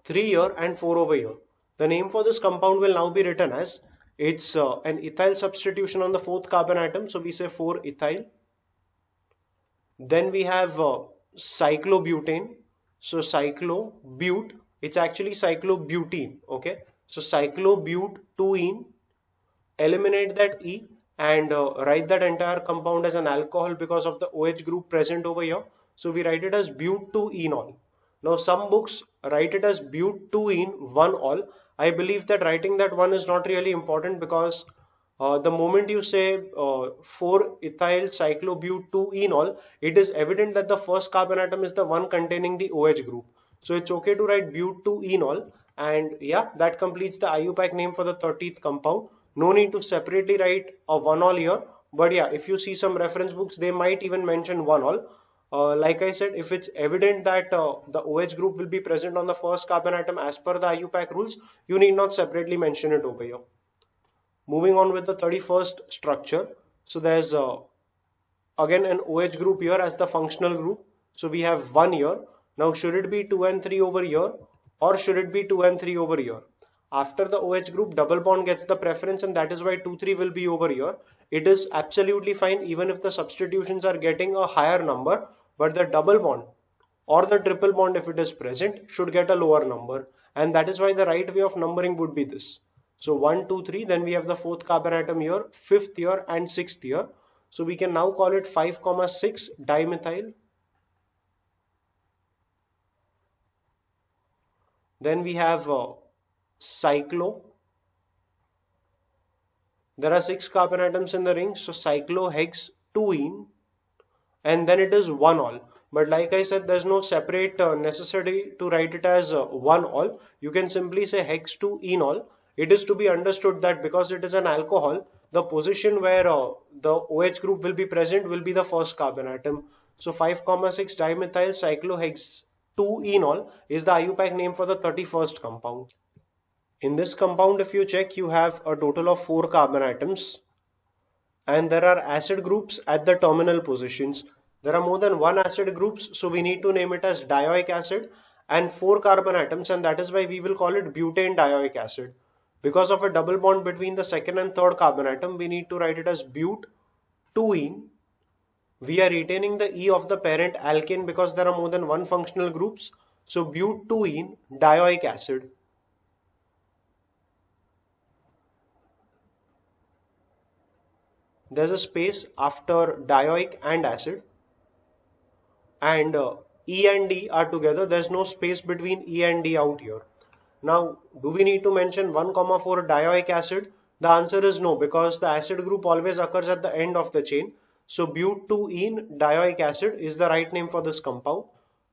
3 here and 4 over here. The name for this compound will now be written as, it's an ethyl substitution on the 4th carbon atom. So we say 4-ethyl. Then we have cyclobutane. So cyclobute, it's actually cyclobutene. Okay. So cyclobute-2-ene. Eliminate that E and write that entire compound as an alcohol because of the OH group present over here. So we write it as bute-2-enol. Now some books write it as bute-2-ene 1-ol. I believe that writing that one is not really important because the moment you say 4-ethyl cyclobute-2-enol, it is evident that the first carbon atom is the one containing the OH group. So it's okay to write bute-2-enol, and yeah, that completes the IUPAC name for the 30th compound. No need to separately write a 1-ol here, but yeah, if you see some reference books, they might even mention 1-ol. Like I said, if it's evident that the OH group will be present on the first carbon atom as per the IUPAC rules, you need not separately mention it over here. Moving on with the 31st structure. So there's again an OH group here as the functional group. So we have 1 here. Now should it be 2 and 3 over here, or should it be 2 and 3 over here? After the OH group, double bond gets the preference, and that is why 2 3 will be over here. It is absolutely fine even if the substitutions are getting a higher number, but the double bond or the triple bond, if it is present, should get a lower number, and that is why the right way of numbering would be this. So 1 2 3, then we have the fourth carbon atom here, fifth here, and sixth here. So we can now call it 5,6 dimethyl. Then we have cyclo. There are 6 carbon atoms in the ring, so cyclohextuene, and then it is 1 all. But like I said, there's no separate necessity to write it as 1 all. You can simply say hex2enol. It is to be understood that because it is an alcohol, the position where the OH group will be present will be the first carbon atom. So 5,6 dimethyl cyclohextuenol is the IUPAC name for the 31st compound. In this compound, if you check, you have a total of 4 carbon atoms, and there are acid groups at the terminal positions. There are more than 1 acid groups, so we need to name it as dioic acid, and 4 carbon atoms, and that is why we will call it butane dioic acid. Because of a double bond between the second and third carbon atom, we need to write it as but2ene. We are retaining the E of the parent alkane because there are more than 1 functional groups. So but2ene dioic acid. There's a space after dioic and acid, and E and D are together. There's no space between E and D out here. Now, do we need to mention 1,4 dioic acid? The answer is no, because the acid group always occurs at the end of the chain. So but2ene dioic acid is the right name for this compound.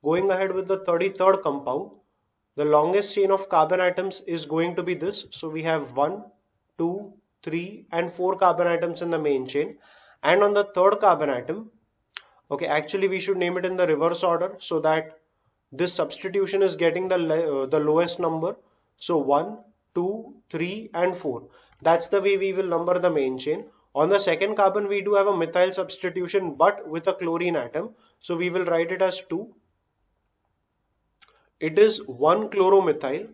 Going ahead with the 33rd compound, the longest chain of carbon atoms is going to be this. So we have 1, 2, 3 and 4 carbon atoms in the main chain. And on the third carbon atom, okay, actually we should name it in the reverse order so that this substitution is getting the lowest number. So 1, 2, 3 and 4. That's the way we will number the main chain. On the second carbon we do have a methyl substitution but with a chlorine atom. So we will write it as 2. It is 1 chloromethyl.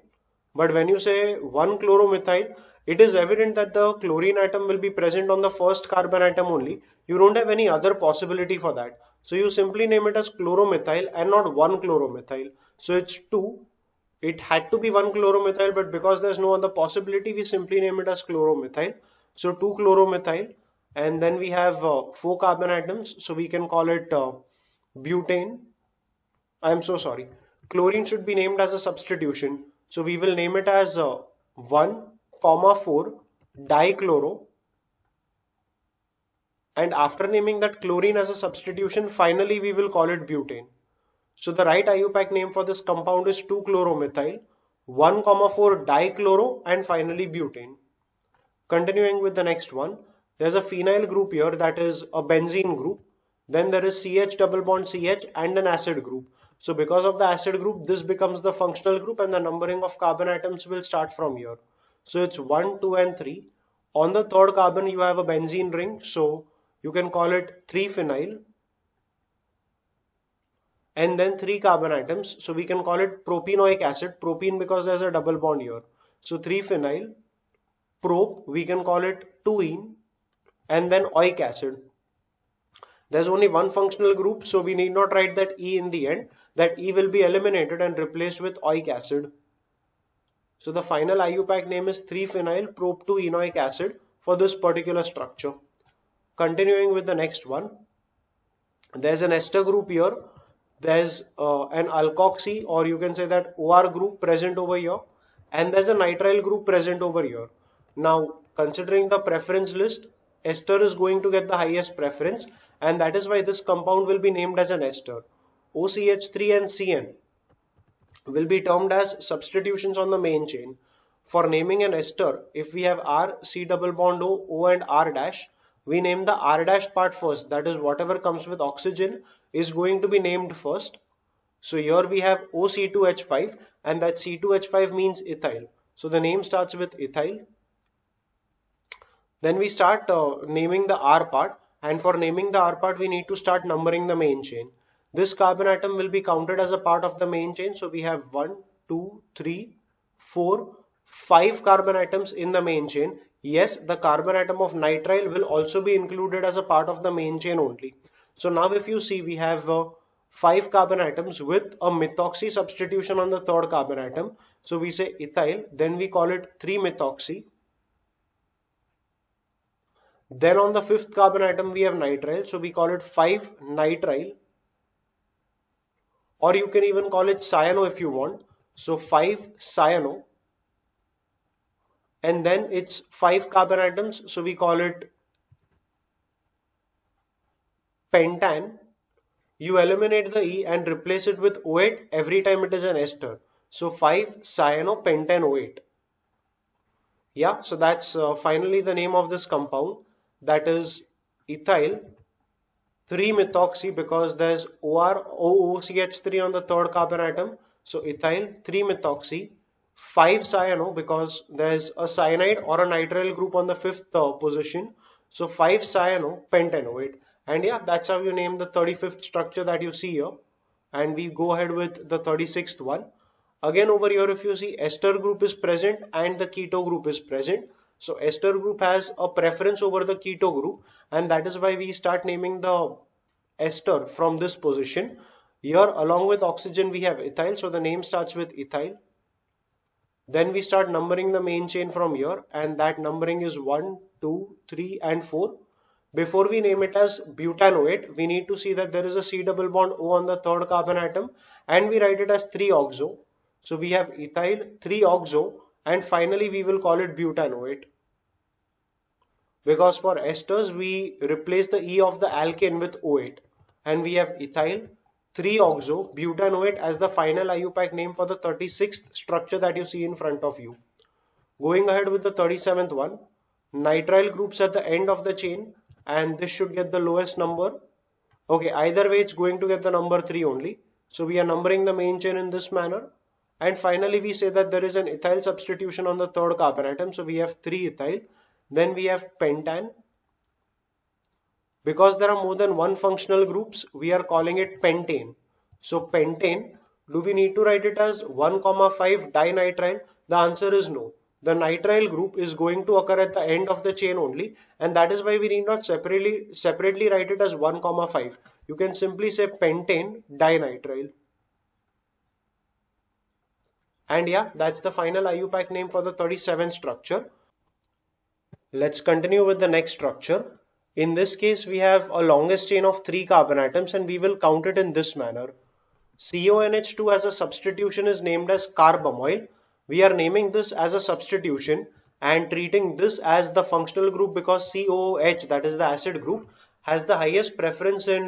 But when you say 1 chloromethyl, it is evident that the chlorine atom will be present on the first carbon atom only. You don't have any other possibility for that. So you simply name it as chloromethyl and not 1 chloromethyl. So it's 2. It had to be 1 chloromethyl, but because there's no other possibility, we simply name it as chloromethyl. So 2 chloromethyl, and then we have 4 carbon atoms. So we can call it butane. I'm so sorry. Chlorine should be named as a substitution. So we will name it as 1,4 dichloro. And after naming that chlorine as a substitution, finally we will call it butane. So the right IUPAC name for this compound is 2-chloromethyl, 1,4 dichloro, and finally butane. Continuing with the next one, there's a phenyl group here, that is a benzene group. Then there is CH double bond CH and an acid group. So because of the acid group, this becomes the functional group, and the numbering of carbon atoms will start from here. So it's 1, 2 and 3. On the third carbon you have a benzene ring, so you can call it 3-phenyl, and then 3 carbon atoms, so we can call it propenoic acid, propene because there's a double bond here. So 3-phenyl, prop, we can call it 2-ene, and then oic acid. There's only one functional group, so we need not write that E in the end. That E will be eliminated and replaced with oic acid. So the final IUPAC name is 3-phenyl prop-2-enoic acid for this particular structure. Continuing with the next one, there's an ester group here. There's an alkoxy, or you can say that OR group present over here, and there's a nitrile group present over here. Now, considering the preference list, ester is going to get the highest preference, and that is why this compound will be named as an ester. OCH3 and CN will be termed as substitutions on the main chain. For naming an ester, if we have R, C double bond O, O and R dash, we name the R dash part first. That is, whatever comes with oxygen is going to be named first. So here we have OC2H5, and that C2H5 means ethyl. So the name starts with ethyl. Then we start naming the R part, and for naming the R part we need to start numbering the main chain. This carbon atom will be counted as a part of the main chain. So we have 1, 2, 3, 4, 5 carbon atoms in the main chain. Yes, the carbon atom of nitrile will also be included as a part of the main chain only. So now if you see, we have 5 carbon atoms with a methoxy substitution on the third carbon atom. So we say ethyl, then we call it 3-methoxy. Then on the fifth carbon atom we have nitrile, so we call it 5-nitrile, or you can even call it cyano if you want. So 5-cyano, and then it's 5 carbon atoms, so we call it pentan. You eliminate the E and replace it with O8 every time it is an ester. So 5-cyanopentan-O8. Yeah, so that's finally the name of this compound. That is ethyl 3-methoxy, because there's OOCH3 on the third carbon atom. So ethyl 3-methoxy, 5-cyano, because there's a cyanide or a nitrile group on the fifth position. So 5-cyanopentan-O8. And yeah, that's how you name the 35th structure that you see here. And we go ahead with the 36th one. Again over here, if you see, ester group is present and the keto group is present. So ester group has a preference over the keto group, and that is why we start naming the ester from this position. Here along with oxygen we have ethyl, so the name starts with ethyl. Then we start numbering the main chain from here, and that numbering is 1, 2, 3 and 4. Before we name it as butanoate, we need to see that there is a C double bond O on the third carbon atom, and we write it as 3-oxo. So we have ethyl 3-oxo, and finally we will call it butanoate. Because for esters we replace the E of the alkane with O8, and we have ethyl 3-oxo butanoate as the final IUPAC name for the 36th structure that you see in front of you. Going ahead with the 37th one, nitrile groups at the end of the chain, and this should get the lowest number. Okay, either way it's going to get the number 3 only. So we are numbering the main chain in this manner. And finally we say that there is an ethyl substitution on the third carbon atom. So we have 3-ethyl. Then we have pentan. Because there are more than one functional groups, we are calling it pentane. So pentane, do we need to write it as 1,5 dinitrile? The answer is no. The nitrile group is going to occur at the end of the chain only, and that is why we need not separately write it as 1,5. You can simply say pentane dinitrile. And yeah, that's the final IUPAC name for the 37th structure. Let's continue with the next structure. In this case, we have a longest chain of 3 carbon atoms, and we will count it in this manner. CONH2 as a substitution is named as carbamyl. We are naming this as a substitution and treating this as the functional group because COOH, that is the acid group, has the highest preference in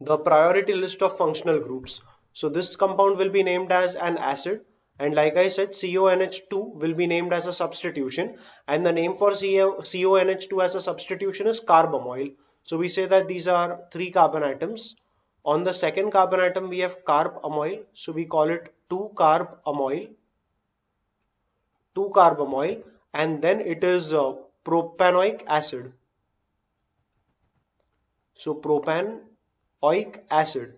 the priority list of functional groups. So this compound will be named as an acid, and like I said, CONH2 will be named as a substitution, and the name for CONH2 as a substitution is carbamyl. So we say that these are 3 carbon atoms. On the second carbon atom we have carbamyl, so we call it 2-carbamyl, and then it is propanoic acid. So propanoic acid.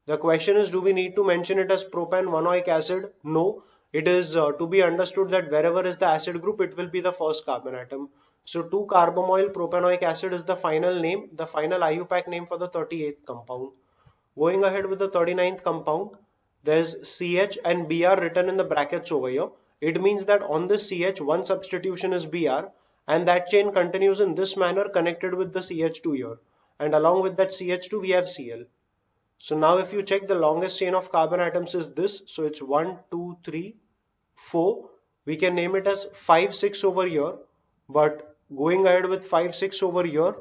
The question is, do we need to mention it as propan-1-oic acid? No. It is to be understood that wherever is the acid group, it will be the first carbon atom. So 2-carbamyl propanoic acid is the final name, the final IUPAC name for the 38th compound. Going ahead with the 39th compound, there's CH and Br written in the brackets over here. It means that on this CH, one substitution is Br, and that chain continues in this manner connected with the CH2 here. And along with that CH2, we have Cl. So now if you check, the longest chain of carbon atoms is this. So it's 1, 2, 3, 4. We can name it as 5, 6 over here. But going ahead with 5, 6 over here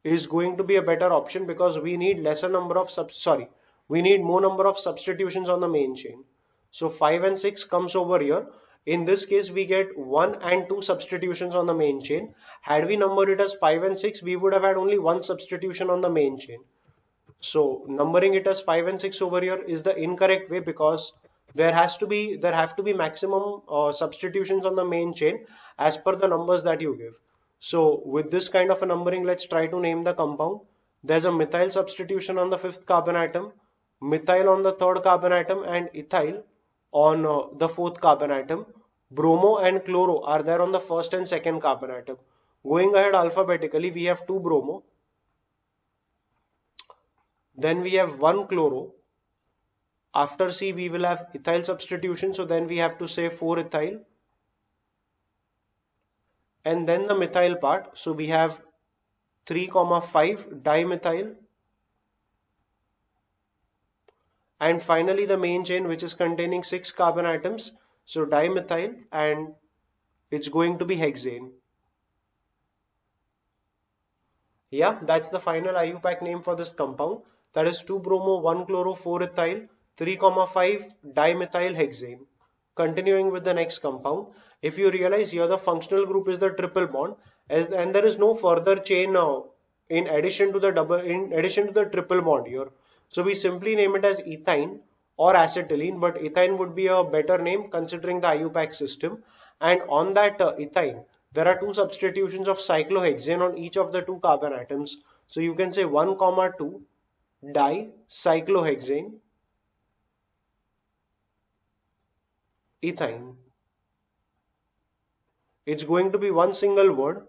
is going to be a better option because we need more number of substitutions on the main chain. So 5 and 6 comes over here, In this case, we get 1 and 2 substitutions on the main chain. Had we numbered it as 5 and 6, we would have had only one substitution on the main chain. So numbering it as 5 and 6 over here is the incorrect way, because there have to be maximum substitutions on the main chain as per the numbers that you give. So with this kind of a numbering, let's try to name the compound. There's a methyl substitution on the 5th carbon atom, methyl on the 3rd carbon atom, and ethyl on the 4th carbon atom. Bromo and chloro are there on the 1st and 2nd carbon atom. Going ahead alphabetically, we have 2 bromo, then we have 1 chloro. After C we will have ethyl substitution, so then we have to say 4 ethyl, and then the methyl part, so we have 3,5 dimethyl, and finally the main chain, which is containing 6 carbon atoms, so dimethyl, and it's going to be hexane. Yeah, that's the final IUPAC name for this compound. That is 2 bromo, 1 chloro, 4 ethyl, 3,5 dimethyl hexane. Continuing with the next compound, if you realize here the functional group is the triple bond, and there is no further chain in addition to the triple bond here. So we simply name it as ethine or acetylene, but ethine would be a better name considering the IUPAC system. And on that ethine, there are 2 substitutions of cyclohexane on each of the 2 carbon atoms. So you can say 1, 2 dicyclohexane ethine. It's going to be one single word.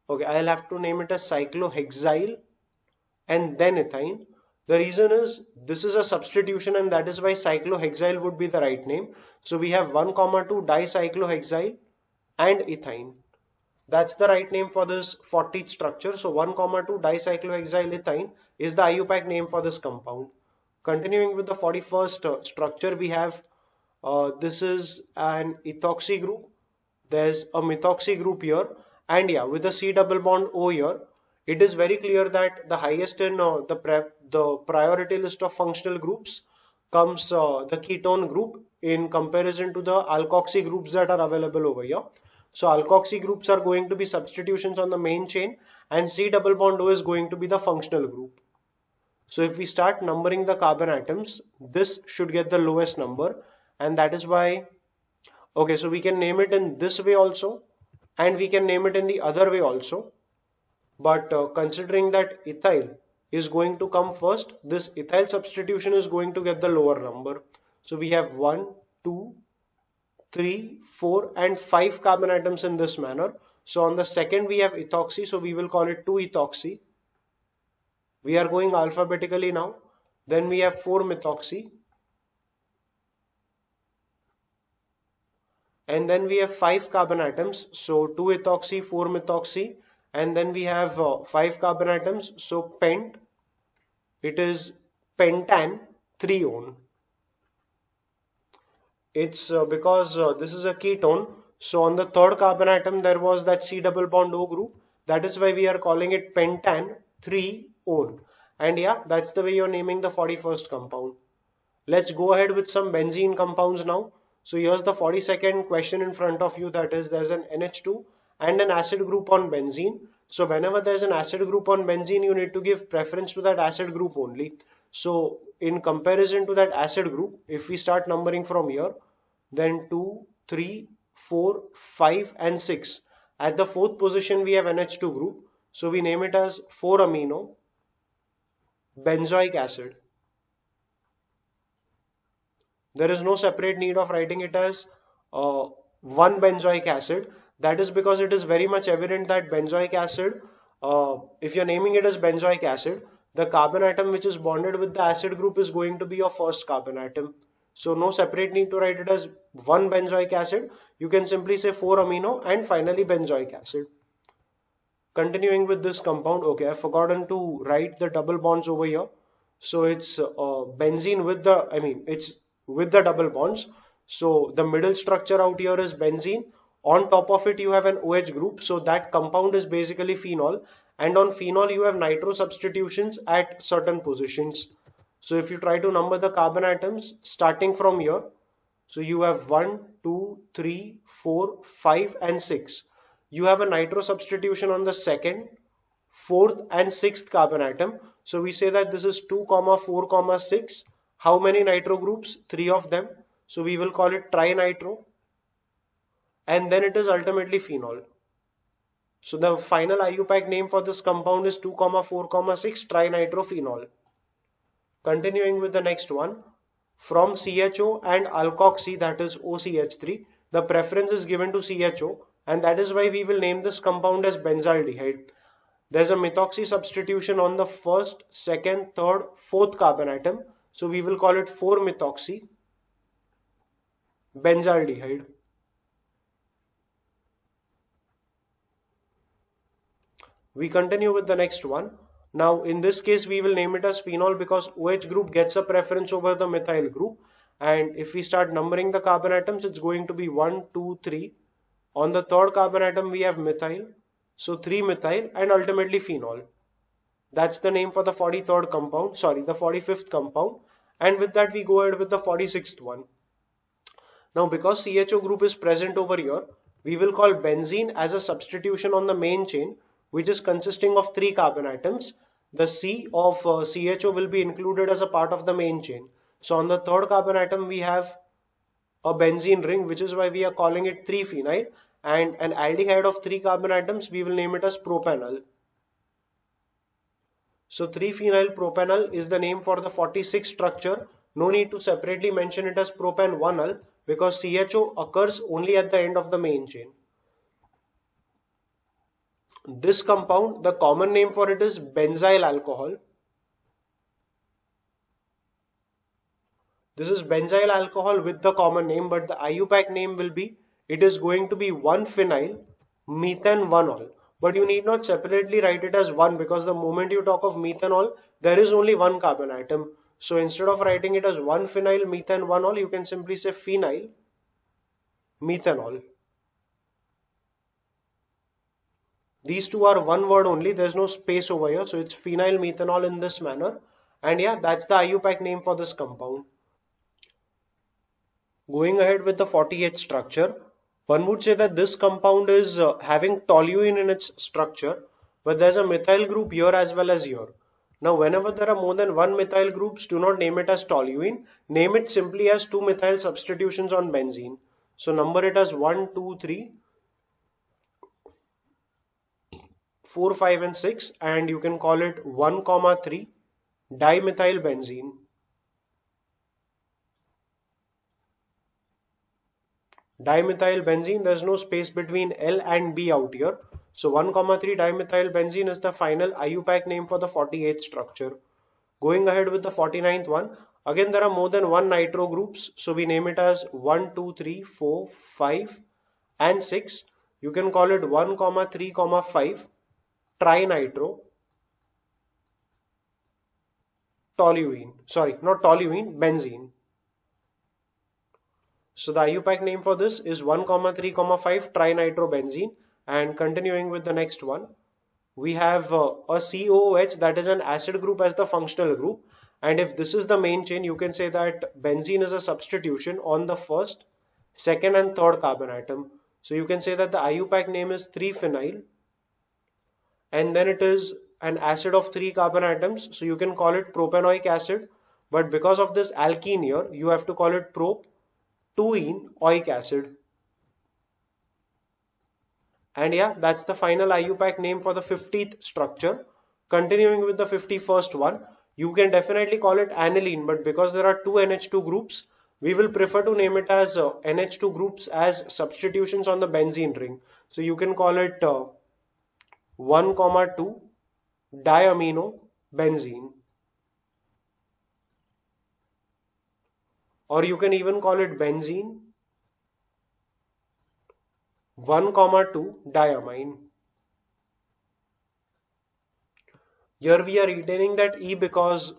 Okay, I'll have to name it as cyclohexyl and then ethine. The reason is this is a substitution, and that is why cyclohexyl would be the right name. So we have 1, 2 dicyclohexyl and ethine. That's the right name for this 40th structure. So 1, 2 dicyclohexyl ethine is the IUPAC name for this compound. Continuing with the 41st structure, we have this is an ethoxy group. There's a methoxy group here, and yeah, with a C double bond O here, it is very clear that the highest in the priority list of functional groups comes the ketone group in comparison to the alkoxy groups that are available over here. So alkoxy groups are going to be substitutions on the main chain, and C double bond O is going to be the functional group. So if we start numbering the carbon atoms, this should get the lowest number, and that is why, okay, so we can name it in this way also, and we can name it in the other way also. But considering that ethyl is going to come first, this ethyl substitution is going to get the lower number. So we have 1, 2, 3, 4 and 5 carbon atoms in this manner. So on the second we have ethoxy, so we will call it 2-ethoxy. We are going alphabetically now. Then we have 4-methoxy. And then we have 5 carbon atoms, so 2-ethoxy, 4-methoxy, and then we have 5 carbon atoms, so pent, it is pentan 3-one. It's because this is a ketone, so on the 3rd carbon atom there was that C double bond O group, that is why we are calling it pentan 3-one. And yeah, that's the way you're naming the 41st compound. Let's go ahead with some benzene compounds now. So here's the 42nd question in front of you, that is there's an NH2 and an acid group on benzene. So whenever there's an acid group on benzene, you need to give preference to that acid group only. So in comparison to that acid group, if we start numbering from here, then 2, 3, 4, 5 and 6. At the 4th position we have NH2 group. So we name it as 4-amino benzoic acid. There is no separate need of writing it as 1 benzoic acid. That is because it is very much evident that benzoic acid, if you're naming it as benzoic acid, the carbon atom which is bonded with the acid group is going to be your first carbon atom. So no separate need to write it as 1 benzoic acid. You can simply say 4-amino and finally benzoic acid. Continuing with this compound, okay, I've forgotten to write the double bonds over here. So it's benzene with the, it's with the double bonds. So the middle structure out here is benzene. On top of it you have an OH group. So that compound is basically phenol. And on phenol you have nitro substitutions at certain positions. So if you try to number the carbon atoms starting from here, So you have 1, 2, 3, 4, 5 and 6. You have a nitro substitution on the second, fourth and sixth carbon atom. So we say that this is 2, 4, 6. How many nitro groups? 3 of them. So we will call it trinitro. And then it is ultimately phenol. So the final IUPAC name for this compound is 2, 4, 6 trinitrophenol. Continuing with the next one, from CHO and alkoxy, that is OCH3, the preference is given to CHO, and that is why we will name this compound as benzaldehyde. There's a methoxy substitution on the first, second, third, fourth carbon atom, so we will call it 4-methoxy benzaldehyde. We continue with the next one. Now in this case we will name it as phenol because OH group gets a preference over the methyl group, and if we start numbering the carbon atoms, it's going to be 1, 2, 3. On the third carbon atom we have methyl, so 3-methyl and ultimately phenol. That's the name for the 43rd compound, sorry, the 45th compound, and with that we go ahead with the 46th one. Now because CHO group is present over here, we will call benzene as a substitution on the main chain, which is consisting of 3 carbon atoms. The C of CHO will be included as a part of the main chain. So on the third carbon atom we have a benzene ring, which is why we are calling it 3-phenyl, and an aldehyde of 3 carbon atoms we will name it as propanol. So 3-phenyl propanol is the name for the 46th structure. No need to separately mention it as propan-1-ol because CHO occurs only at the end of the main chain. This compound, the common name for it is benzyl alcohol. This is benzyl alcohol with the common name, but the IUPAC name will be, it is going to be 1-phenyl methan-1-ol. But you need not separately write it as 1 because the moment you talk of methanol, there is only one carbon atom. So instead of writing it as 1-phenyl methan-1-ol, you can simply say phenyl methanol. These two are one word only, there's no space over here, so it's phenyl methanol in this manner. And yeah, that's the IUPAC name for this compound. Going ahead with the 48th structure, one would say that this compound is having toluene in its structure, but there's a methyl group here as well as here. Now whenever there are more than one methyl groups, do not name it as toluene, name it simply as 2 methyl substitutions on benzene. So number it as 1, 2, 3, 4, 5 and 6, and you can call it 1, 3 dimethyl benzene. Dimethyl benzene, there's no space between L and B out here. So 1, 3 dimethyl benzene is the final IUPAC name for the 48th structure. Going ahead with the 49th one, again there are more than one nitro groups, so we name it as 1, 2, 3, 4, 5 and 6. You can call it 1, 3, 5 trinitro toluene, sorry, not toluene, benzene. So the IUPAC name for this is 1, 3, 5 trinitrobenzene. And continuing with the next one, we have a COOH, that is an acid group, as the functional group. And if this is the main chain, you can say that benzene is a substitution on the first, second and third carbon atom. So you can say that the IUPAC name is 3-phenyl, and then it is an acid of 3 carbon atoms, so you can call it propanoic acid, but because of this alkene here, you have to call it prop-2-ene-oic acid. And yeah, that's the final IUPAC name for the 50th structure. Continuing with the 51st one, you can definitely call it aniline, but because there are two NH2 groups, we will prefer to name it as NH2 groups as substitutions on the benzene ring. So you can call it 1, 2 diamino benzene, or you can even call it benzene 1, 2 diamine. Here we are retaining that E because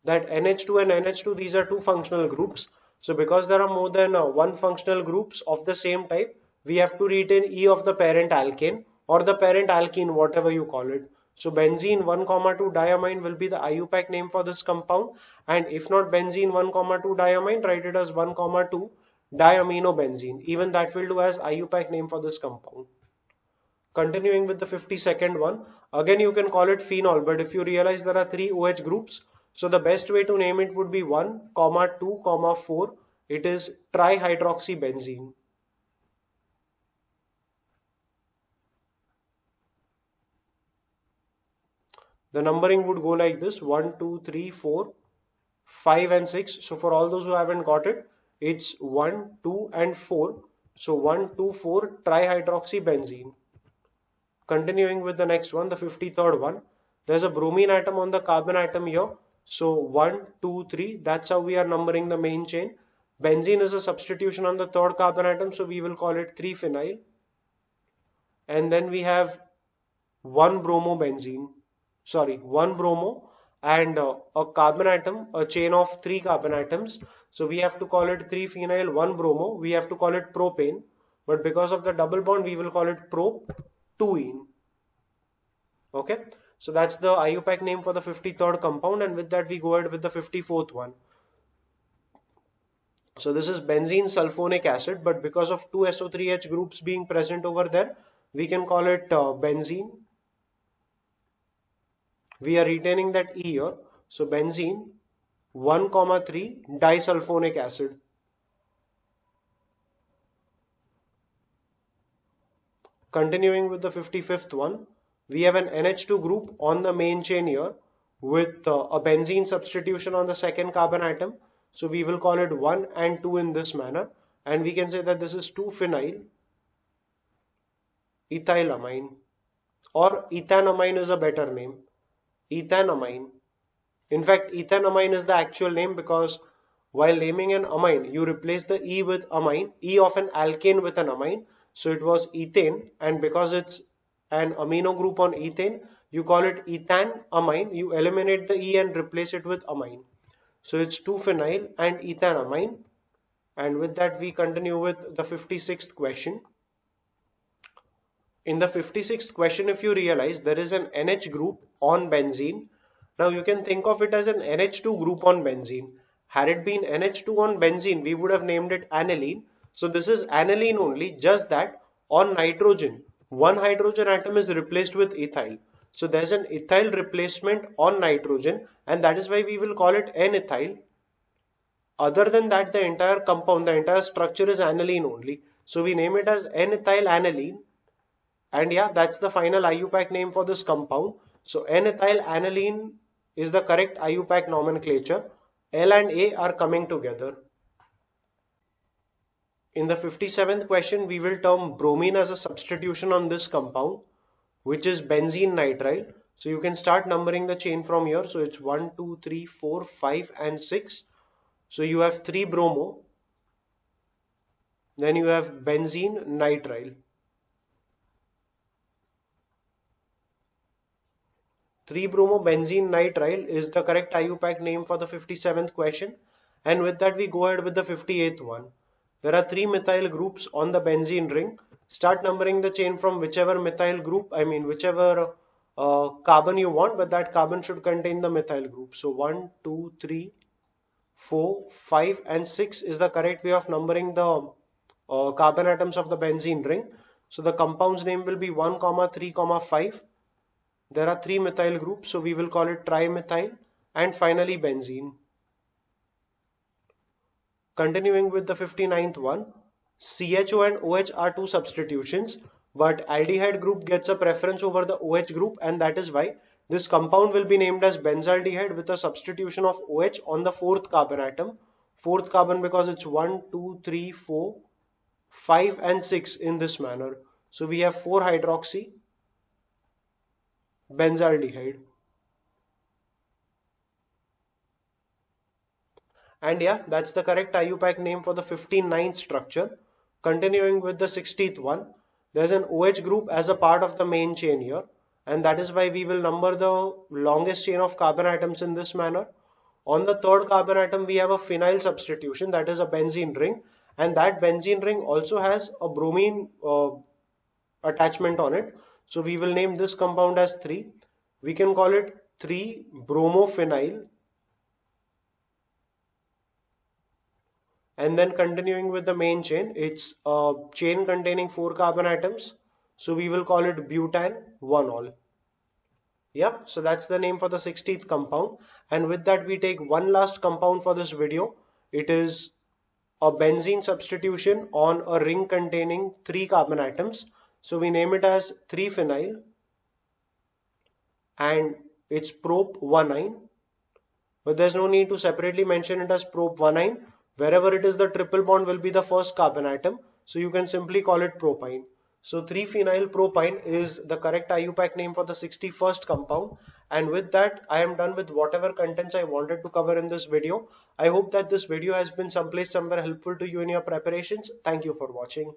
that NH2 and NH2, these are two functional groups. So because there are more than one functional groups of the same type, we have to retain E of the parent alkane or the parent alkene, whatever you call it. So benzene 1, 2 diamine will be the IUPAC name for this compound, and if not benzene 1, 2 diamine, write it as 1, 2 diaminobenzene. Even that will do as IUPAC name for this compound. Continuing with the 52nd one, again you can call it phenol, but if you realize there are three OH groups, so the best way to name it would be 1, 2, 4. It is trihydroxybenzene. The numbering would go like this: 1, 2, 3, 4, 5 and 6. So for all those who haven't got it, it's 1, 2 and 4. So 1, 2, 4 trihydroxybenzene. Continuing with the next one, the 53rd one. There's a bromine atom on the carbon atom here. So 1, 2, 3. That's how we are numbering the main chain. Benzene is a substitution on the third carbon atom, so we will call it 3-phenyl. And then we have 1 bromobenzene. Sorry, 1 bromo and a carbon atom, a chain of 3 carbon atoms. So we have to call it 3-phenyl 1 bromo. We have to call it propane. But because of the double bond, we will call it prop-2ene. Okay, so that's the IUPAC name for the 53rd compound, and with that we go ahead with the 54th one. So this is benzene sulfonic acid, but because of two SO3H groups being present over there, we can call it benzene. We are retaining that E here. So benzene 1, 3 disulfonic acid. Continuing with the 55th one, we have an NH2 group on the main chain here with a benzene substitution on the second carbon atom. So we will call it 1 and 2 in this manner, and we can say that this is 2-phenyl ethylamine, or ethanamine is a better name. Ethanamine. In fact, ethanamine is the actual name, because while naming an amine, you replace the E with amine, E of an alkane with an amine. So it was ethane, and because it's an amino group on ethane, you call it ethanamine. You eliminate the E and replace it with amine. So it's 2-phenyl and ethanamine. And with that we continue with the 56th question. In the 56th question, if you realize, there is an NH group on benzene. Now you can think of it as an NH2 group on benzene. Had it been NH2 on benzene, we would have named it aniline. So this is aniline only, just that on nitrogen, one hydrogen atom is replaced with ethyl. So there's an ethyl replacement on nitrogen, and that is why we will call it N-ethyl. Other than that, the entire compound, the entire structure is aniline only. So we name it as N-ethyl aniline. And yeah, that's the final IUPAC name for this compound. So N-ethyl aniline is the correct IUPAC nomenclature. L and A are coming together. In the 57th question, we will term bromine as a substitution on this compound, which is benzene nitrile. So you can start numbering the chain from here. So it's 1, 2, 3, 4, 5 and 6. So you have 3 bromo. Then you have benzene nitrile. 3-bromobenzene nitrile is the correct IUPAC name for the 57th question. And with that we go ahead with the 58th one. There are 3 methyl groups on the benzene ring. Start numbering the chain from whichever methyl group, whichever carbon you want, but that carbon should contain the methyl group. So 1, 2, 3, 4, 5 and 6 is the correct way of numbering the carbon atoms of the benzene ring. So the compound's name will be 1, 3, 5. There are 3 methyl groups, so we will call it trimethyl, and finally benzene. Continuing with the 59th one, CHO and OH are 2 substitutions, but aldehyde group gets a preference over the OH group, and that is why this compound will be named as benzaldehyde with a substitution of OH on the 4th carbon atom. 4th carbon because it's 1, 2, 3, 4, 5 and 6 in this manner. So we have 4-hydroxy benzaldehyde. And yeah, that's the correct IUPAC name for the 59th structure. Continuing with the 60th one, there's an OH group as a part of the main chain here, and that is why we will number the longest chain of carbon atoms in this manner. On the 3rd carbon atom we have a phenyl substitution, that is a benzene ring, and that benzene ring also has a bromine attachment on it. So we will name this compound as 3. We can call it 3-bromophenyl. And then continuing with the main chain, it's a chain containing 4 carbon atoms. So we will call it butane 1-ol. Yep, so that's the name for the 16th compound. And with that, we take one last compound for this video. It is a benzene substitution on a ring containing 3 carbon atoms. So we name it as 3-phenyl and it's prop 1-ine. But there's no need to separately mention it as prop 1-ine. Wherever it is, the triple bond will be the first carbon atom. So you can simply call it propyne. So 3-phenyl propyne is the correct IUPAC name for the 61st compound. And with that, I am done with whatever contents I wanted to cover in this video. I hope that this video has been somewhere helpful to you in your preparations. Thank you for watching.